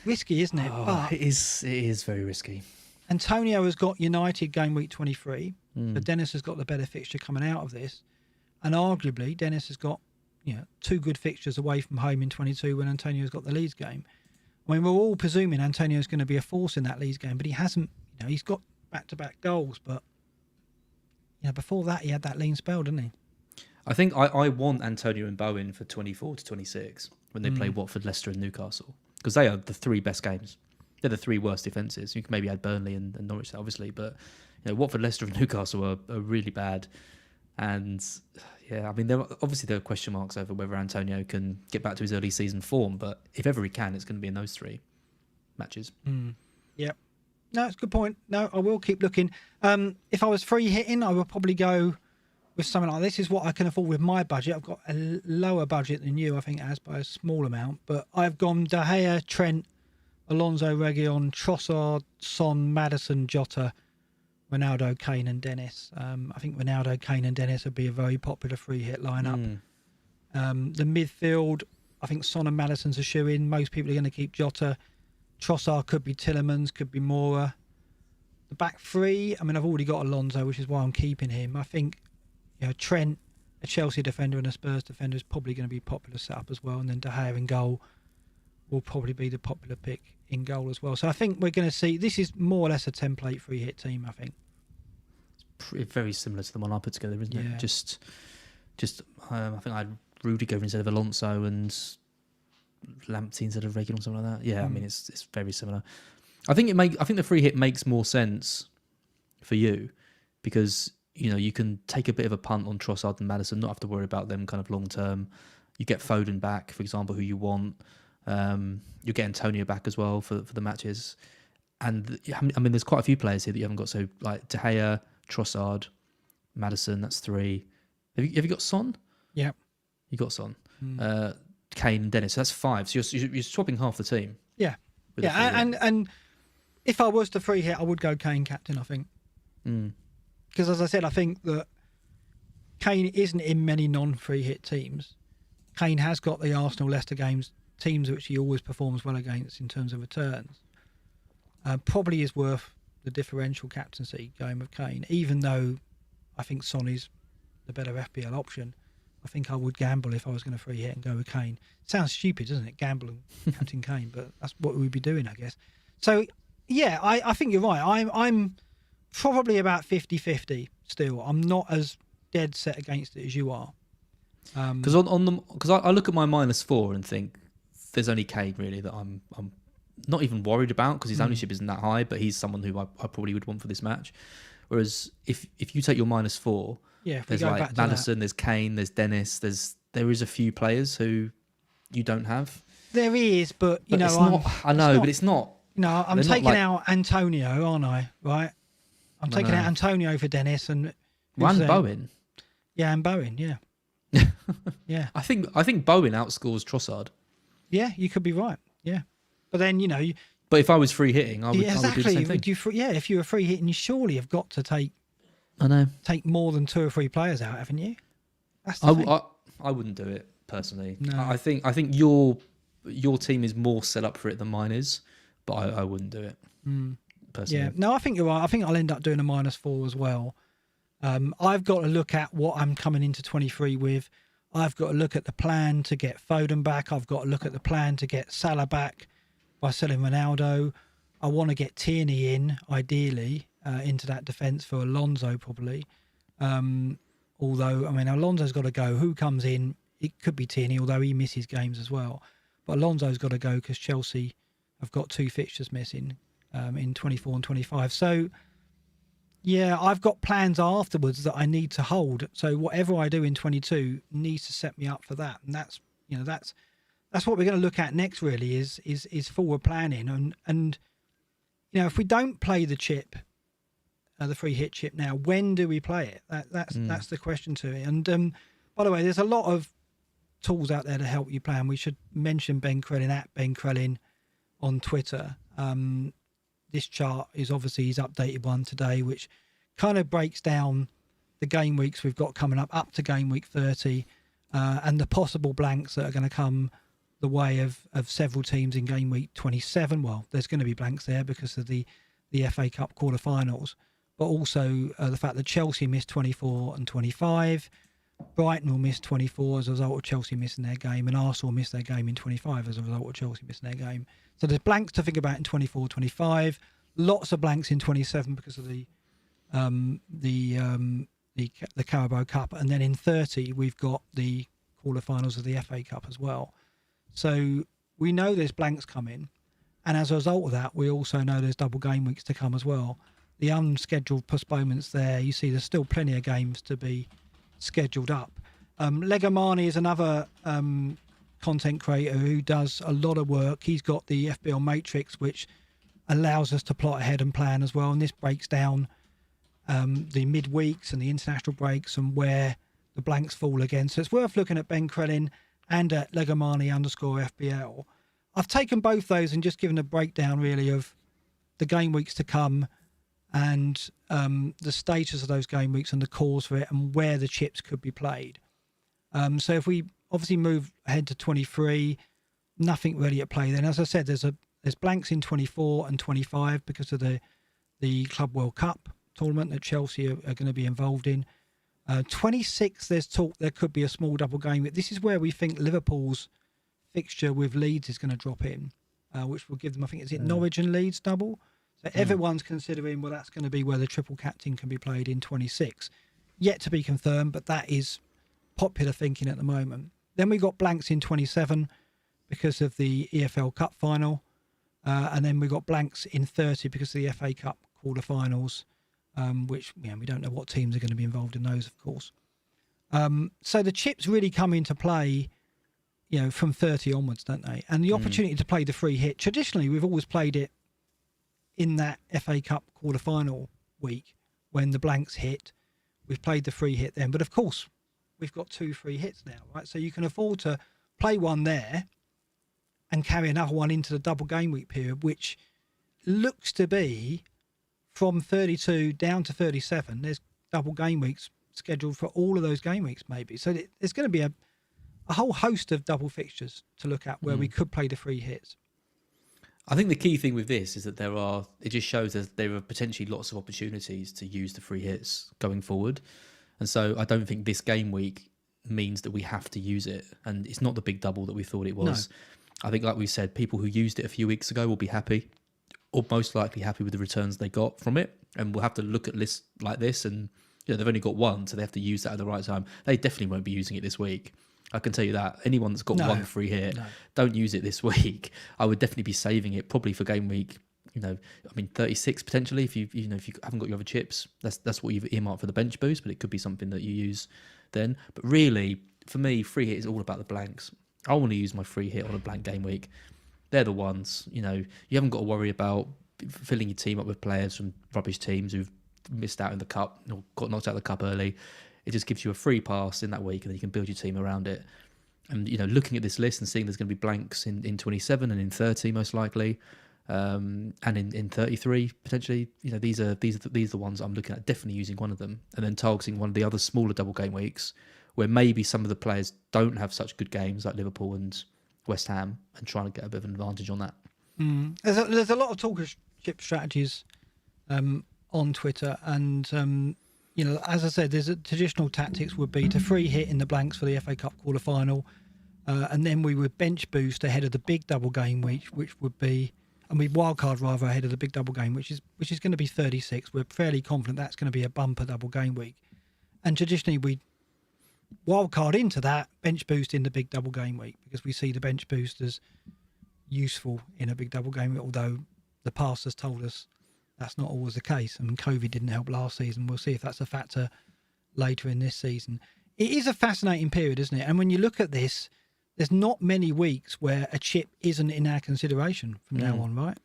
Risky, isn't it? But it is very risky. Antonio has got United game week 23. But Dennis has got the better fixture coming out of this. And arguably, Dennis has got 2 good fixtures away from home in 22 when Antonio's got the Leeds game. I mean, we're all presuming Antonio's going to be a force in that Leeds game, but he hasn't. He's got back-to-back goals, but before that he had that lean spell, didn't he? I think I want Antonio and Bowen for 24 to 26 when they play Watford, Leicester and Newcastle, because they are the 3 best games. They're the 3 worst defences. You can maybe add Burnley and Norwich, obviously, but Watford, Leicester and Newcastle are really bad. And yeah, I mean, there are question marks over whether Antonio can get back to his early season form, but if ever he can, it's going to be in those 3 matches. Yep. No, it's a good point. No, I will keep looking. If I was free hitting, I would probably go with something like this. Is what I can afford with my budget. I've got a lower budget than you, I think, as by a small amount, but I've gone De Gea, Trent, Alonso, Reguilon, Trossard, Son, Maddison, Jota, Ronaldo, Kane and Dennis. I think Ronaldo, Kane and Dennis would be a very popular free hit lineup. The midfield, I think Son and Maddison's a shoe-in. Most people are going to keep Jota. Trossard could be Tielemans, could be Mora. The back 3, I mean, I've already got Alonso, which is why I'm keeping him. I think Trent, a Chelsea defender and a Spurs defender is probably going to be popular setup as well. And then De Gea in goal will probably be the popular pick in goal as well. So I think we're going to see, this is more or less a template free hit team, I think. It's very similar to the one I put together, isn't it? Just I think I had Rudiger instead of Alonso and Lamptey instead of Reguilon or something like that. Yeah, I mean, it's very similar. I think the free hit makes more sense for you because you can take a bit of a punt on Trossard and Maddison, not have to worry about them kind of long term. You get Foden back, for example, who you want. You get Antonio back as well for the matches. And I mean, there's quite a few players here that you haven't got. So like De Gea, Trossard, Maddison, that's 3. Have you got Son? Yeah, you got Son. Kane and Dennis, so that's 5. So you're swapping half the team. Yeah, and if I was to free hit, I would go Kane captain, I think. Because as I said, I think that Kane isn't in many non-free hit teams. Kane has got the Arsenal, Leicester games, teams which he always performs well against in terms of returns. Probably is worth the differential captaincy going with Kane, even though I think Sonny's the better FPL option. I think I would gamble if I was going to free hit and go with Kane. Sounds stupid, doesn't it? Gamble and captain Kane, but that's what we'd be doing, I guess. So, yeah, I think you're right. I'm probably about 50-50 still. I'm not as dead set against it as you are. Because I look at my -4 and think there's only Kane really that I'm not even worried about, because his ownership isn't that high, but he's someone who I probably would want for this match. Whereas if you take your -4, there's like Maddison, there's Kane, there's Dennis, there is a few players who you don't have. There is, but it's not. But it's not. No, I'm taking out Antonio, aren't I? Right. I'm taking out Antonio for Dennis and Bowen. Yeah, and Bowen. Yeah. Yeah. I think Bowen outscores Trossard. Yeah, you could be right. Yeah, but then But if I was free hitting, I would do the same thing. If you were free hitting, you surely have got to take. I know. Take more than 2 or 3 players out, haven't you? That's the thing. I wouldn't do it personally. No. I think your team is more set up for it than mine is, but I wouldn't do it personally. Yeah, no, I think you're right. I think I'll end up doing a -4 as well. I've got to look at what I'm coming into 23 with. I've got to look at the plan to get Foden back. I've got to look at the plan to get Salah back by selling Ronaldo. I want to get Tierney in, ideally, into that defence for Alonso probably. Although, I mean, Alonso's got to go. Who comes in? It could be Tierney, although he misses games as well. But Alonso's got to go because Chelsea have got 2 fixtures missing in 24 and 25. So, yeah, I've got plans afterwards that I need to hold. So whatever I do in 22 needs to set me up for that. And that's what we're going to look at next. Really, is forward planning. And if we don't play the chip, the free hit chip now, when do we play it? That's the question to it. And by the way, there's a lot of tools out there to help you plan. We should mention Ben Crellin at Ben Crellin on Twitter. This chart is obviously his updated one today, which kind of breaks down the game weeks we've got coming up to game week 30, and the possible blanks that are going to come the way of several teams in game week 27. Well, there's going to be blanks there because of the FA Cup quarterfinals, but also the fact that Chelsea missed 24 and 25, Brighton will miss 24 as a result of Chelsea missing their game, and Arsenal missed their game in 25 as a result of Chelsea missing their game. So there's blanks to think about in 24, 25. Lots of blanks in 27 because of the Carabao Cup, and then in 30 we've got the quarterfinals of the FA Cup as well. So we know there's blanks coming, and as a result of that, we also know there's double game weeks to come as well. The unscheduled postponements there, you see there's still plenty of games to be scheduled up. Legomani is another content creator who does a lot of work. He's got the FPL Matrix, which allows us to plot ahead and plan as well, and this breaks down the midweeks and the international breaks and where the blanks fall again. So it's worth looking at Ben Crellin and at Legomani_FPL. I've taken both those and just given a breakdown really of the game weeks to come and the status of those game weeks and the cause for it and where the chips could be played. So if we obviously move ahead to 23, nothing really at play then. As I said, there's blanks in 24 and 25 because of the Club World Cup tournament that Chelsea are going to be involved in. 26, there's talk there could be a small double game. This is where we think Liverpool's fixture with Leeds is going to drop in, which will give them, I think, is it Norwich and Leeds double? So everyone's considering, well, that's going to be where the triple captain can be played in 26. Yet to be confirmed, but that is popular thinking at the moment. Then we got blanks in 27 because of the EFL Cup final. And then we got blanks in 30 because of the FA Cup quarterfinals, which we don't know what teams are going to be involved in those, of course. So the chips really come into play, from 30 onwards, don't they? And the opportunity to play the free hit. Traditionally, we've always played it in that FA Cup quarterfinal week when the blanks hit. We've played the free hit then, but of course, we've got 2 free hits now, right? So you can afford to play one there and carry another one into the double game week period, which looks to be from 32 down to 37. There's double game weeks scheduled for all of those game weeks, maybe. So there's going to be a whole host of double fixtures to look at where we could play the free hits. I think the key thing with this is that it just shows that there are potentially lots of opportunities to use the free hits going forward. And so I don't think this game week means that we have to use it. And it's not the big double that we thought it was. No. I think, like we said, people who used it a few weeks ago will be happy, or most likely happy with the returns they got from it. And we'll have to look at lists like this, and they've only got one, so they have to use that at the right time. They definitely won't be using it this week. I can tell you that. Anyone that's got one free hit, don't use it this week. I would definitely be saving it probably for game week. 36 potentially if you haven't got your other chips. That's what you've earmarked for the bench boost, but it could be something that you use then. But really, for me, free hit is all about the blanks. I want to use my free hit on a blank game week. They're the ones. You haven't got to worry about filling your team up with players from rubbish teams who've missed out in the cup or got knocked out of the cup early. It just gives you a free pass in that week, and then you can build your team around it. And looking at this list and seeing there's going to be blanks in 27 and in 30 most likely, and in 33 potentially. These are the ones I'm looking at. Definitely using one of them, and then targeting one of the other smaller double game weeks where maybe some of the players don't have such good games like Liverpool and West Ham, and trying to get a bit of an advantage on that. There's a lot of talk of chip strategies on Twitter, and as I said, there's traditional tactics would be to free hit in the blanks for the FA Cup quarter-final, and then we would bench boost ahead of the big double game week, which would be, and we wildcard rather ahead of the big double game, which is going to be 36. We're fairly confident that's going to be a bumper double game week, and traditionally we wildcard into that, bench boost in the big double game week, because we see the bench boost as useful in a big double game week, although the past has told us that's not always the case. I mean, COVID didn't help last season. We'll see if that's a factor later in this season. It is a fascinating period, isn't it? And when you look at this, there's not many weeks where a chip isn't in our consideration from now on, right?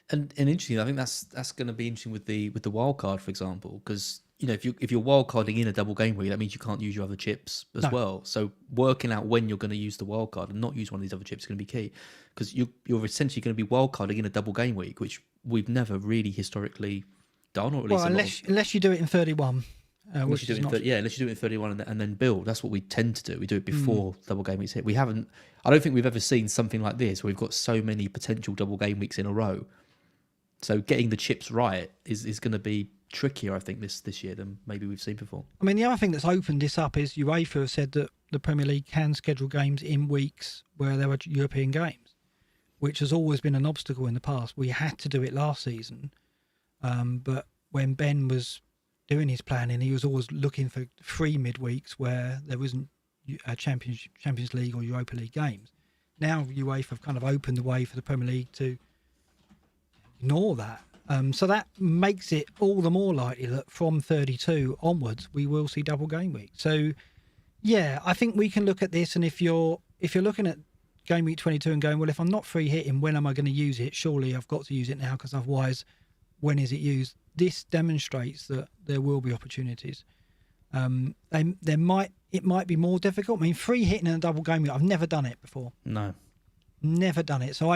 And interesting, I think that's going to be interesting with the wild card, for example, because if you're wild carding in a double game week, that means you can't use your other chips as well. So working out when you're going to use the wild card and not use one of these other chips is going to be key, because you're essentially going to be wild carding in a double game week, which we've never really historically done, or at least unless you do it in 31. Unless you do it in 31 and then build. That's what we tend to do. We do it before double game weeks hit. I don't think we've ever seen something like this where we've got so many potential double game weeks in a row. So getting the chips right is going to be trickier, I think, this year than maybe we've seen before. I mean, the other thing that's opened this up is UEFA have said that the Premier League can schedule games in weeks where there are European games, which has always been an obstacle in the past. We had to do it last season, but when Ben was doing his planning, he was always looking for free midweeks where there wasn't a Champions League or Europa League games. Now UEFA have kind of opened the way for the Premier League to ignore that. So that makes it all the more likely that from 32 onwards we will see double game week. So yeah, I think we can look at this, and if you're looking at game week 22 and going, well, if I'm not free hitting, when am I going to use it? Surely I've got to use it now, because otherwise, when is it used? This demonstrates that there will be opportunities. It might be more difficult. I mean, free hitting in a double game week, I've never done it before. No, never done it. So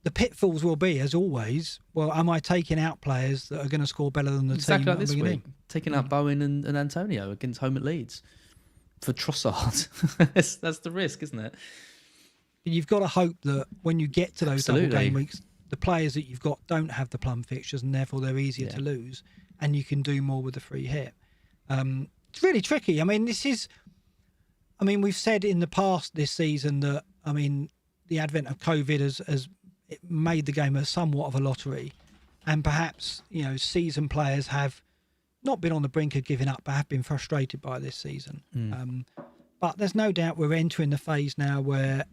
the pitfalls will be, as always, well, am I taking out players that are going to score better than the team? Exactly like this week. Taking out Bowen and Antonio against home at Leeds for Trossard. That's the risk, isn't it? You've got to hope that when you get to those double game weeks, the players that you've got don't have the plum fixtures, and therefore they're easier to lose, and you can do more with the free hit. It's really tricky. I mean, we've said in the past this season that, the advent of COVID has it made the game somewhat of a lottery, and perhaps seasoned players have not been on the brink of giving up, but have been frustrated by this season. But there's no doubt we're entering the phase now where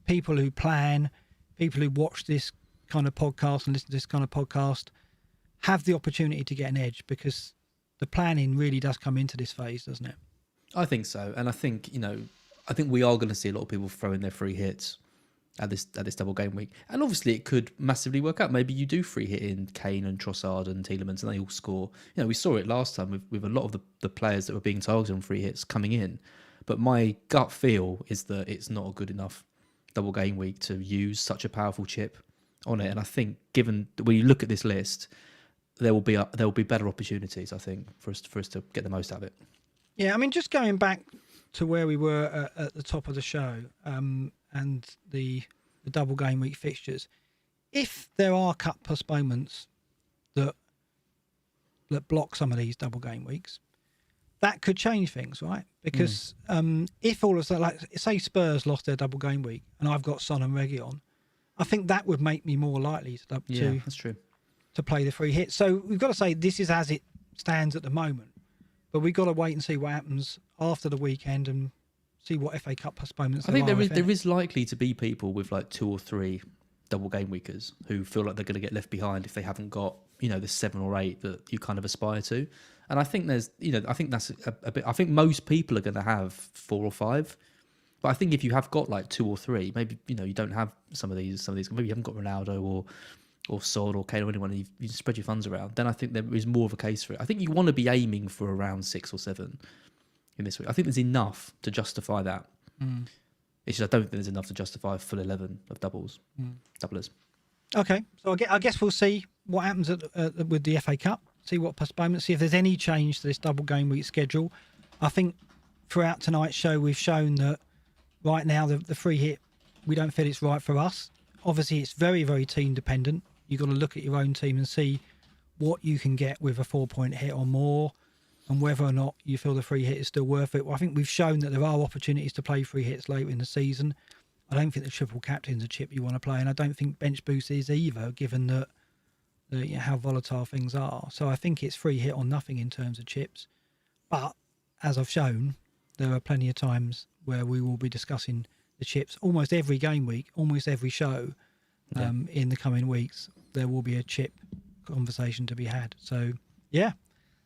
people who plan, people who watch this kind of podcast and listen to this kind of podcast have the opportunity to get an edge, because the planning really does come into this phase, doesn't it? I think so, and I think we are going to see a lot of people throwing their free hits at this double game week, and obviously it could massively work out. Maybe you do free hit in Kane and Trossard and Tielemans, and they all score. We saw it last time with a lot of the players that were being targeted on free hits coming in. But my gut feel is that it's not a good enough double game week to use such a powerful chip on it. And I think, given when you look at this list, there will be better opportunities, I think, for us to get the most out of it. Yeah, just going back to where we were at the top of the show, and the double game week fixtures, if there are cup postponements that block some of these double game weeks, that could change things, right? Because if all of a sudden, like say Spurs lost their double game week and I've got Son and Reggie on, I think that would make me more likely that's true. to play the free hit. So we've got to say this is as it stands at the moment, but we've got to wait and see what happens after the weekend and see what FA Cup postponements. I think there is likely to be people with like 2 or 3 double game weekers who feel like they're going to get left behind if they haven't got, the 7 or 8 that you kind of aspire to. And I think there's, I think that's a bit. I think most people are going to have 4 or 5. But I think if you have got like 2 or 3, maybe you don't have some of these. Maybe you haven't got Ronaldo or Son or Kane or anyone. And you spread your funds around. Then I think there is more of a case for it. I think you want to be aiming for around 6 or 7 in this week. I think there's enough to justify that. It's just I don't think there's enough to justify a full 11 of doublers. Okay, so I guess we'll see what happens with the FA Cup. See what postponements. See if there's any change to this double game week schedule. I think throughout tonight's show we've shown that right now the free hit, we don't feel it's right for us. Obviously, it's very, very team dependent. You've got to look at your own team and see what you can get with a 4-point hit or more, and whether or not you feel the free hit is still worth it. Well, I think we've shown that there are opportunities to play free hits later in the season. I don't think the triple captain's a chip you want to play, and I don't think bench boost is either, given that how volatile things are. So I think it's free hit or nothing in terms of chips. But as I've shown, there are plenty of times where we will be discussing the chips almost every game week, almost every show. In the coming weeks, there will be a chip conversation to be had. So, yeah.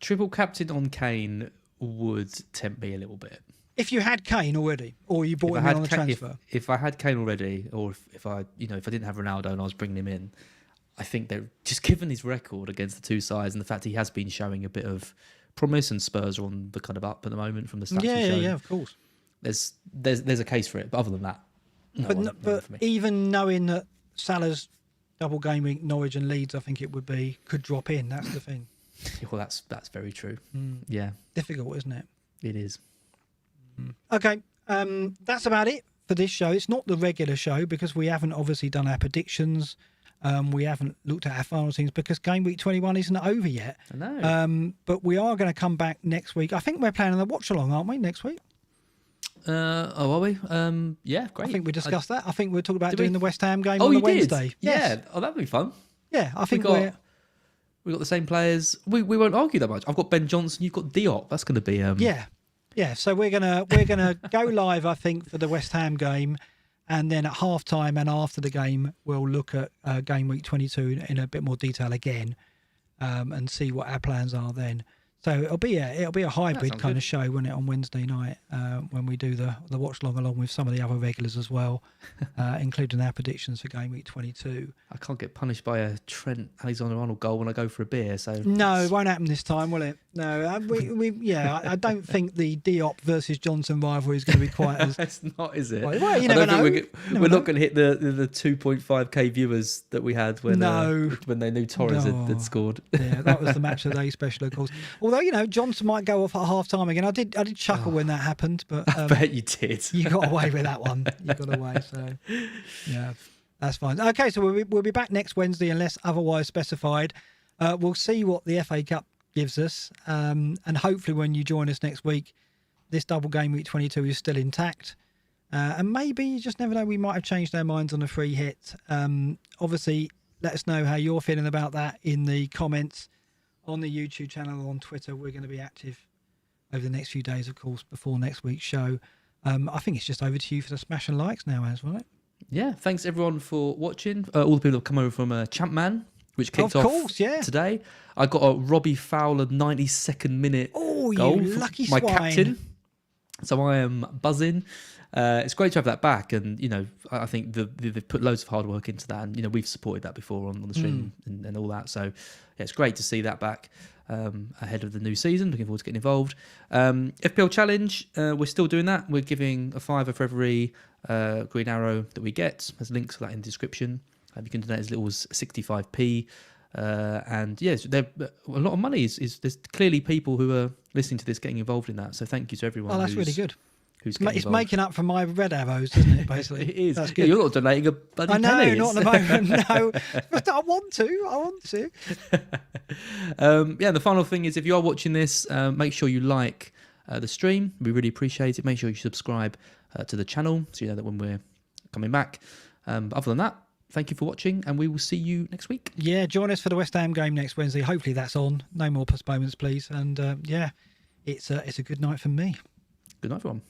Triple captain on Kane would tempt me a little bit. If you had Kane already, or you bought him in on the transfer. If I had Kane already, or if I didn't have Ronaldo and I was bringing him in, I think that just given his record against the two sides and the fact he has been showing a bit of promise, and Spurs are on the kind of up at the moment from the stats. Yeah, of course. There's a case for it, but other than that, but even knowing that Salah's double game week, Norwich and Leeds, I think it could drop in. That's the thing. Well, that's very true. Yeah, difficult, isn't it? It is. Okay, that's about it for this show. It's not the regular show because we haven't obviously done our predictions. We haven't looked at our final teams because game week 21 isn't over yet. I know. But we are going to come back next week. I think we're planning a watch along, aren't we? Next week. Are we? Yeah, great. I think we discussed that. I think we're talking about doing the West Ham game on the Wednesday. Yes. Yeah. Oh, that'd be fun. Yeah, I think we got the same players. We won't argue that much. I've got Ben Johnson. You've got Diop. That's going to be Yeah. So we're gonna go live, I think, for the West Ham game, and then at half time and after the game, we'll look at game week 22 in a bit more detail again, and see what our plans are then. So it'll be a hybrid kind of show, won't it, on Wednesday night when we do the watch along with some of the other regulars as well, including our predictions for game week 22. I can't get punished by a Trent Alexander-Arnold goal when I go for a beer. So no, it won't happen this time, will it? No, I don't think the Diop versus Johnson rivalry is going to be quite as. It's not, is it? Well, you never know. We're not going to hit the 2.5k viewers that we had when they knew Torres had scored. Yeah, that was the match of the day special, of course. Although, Johnson might go off at half time again. I did chuckle when that happened, but I bet you did. You got away with that one. You got away, so yeah, that's fine. Okay, so we'll be back next Wednesday unless otherwise specified. We'll see what the FA Cup gives us, and hopefully when you join us next week, this double game week 22 is still intact. And maybe, you just never know, we might have changed our minds on a free hit. Obviously, let us know how you're feeling about that in the comments on the YouTube channel or on Twitter. We're going to be active over the next few days, of course, before next week's show. I think it's just over to you for the smash and likes now, Az, right? Yeah, thanks everyone for watching. All the people that have come over from Champman, which kicked off today. I got a Robbie Fowler 92nd minute goal you lucky for my swine. captain. So I am buzzing. It's great to have that back, and I think they've put loads of hard work into that, and we've supported that before on the stream and all that. So yeah, it's great to see that back ahead of the new season. Looking forward to getting involved. FPL Challenge, we're still doing that. We're giving a £5 for every green arrow that we get. There's links for that in the description. You can donate as little as 65p. And yes, a lot of money is there's clearly people who are listening to this getting involved in that. So thank you to everyone. Oh, that's really good. who's It's making up for my red arrows, isn't it, basically? It is. That's Yeah, good. you're not donating a bloody I know, penny. not at the moment, no. But I want to. Yeah, the final thing is if you are watching this, make sure you like the stream. We really appreciate it. Make sure you subscribe to the channel so you know that when we're coming back. But other than that, thank you for watching, and we will see you next week. Yeah, join us for the West Ham game next Wednesday. Hopefully that's on. No more postponements, please. And yeah, it's a good night for me. Good night, everyone.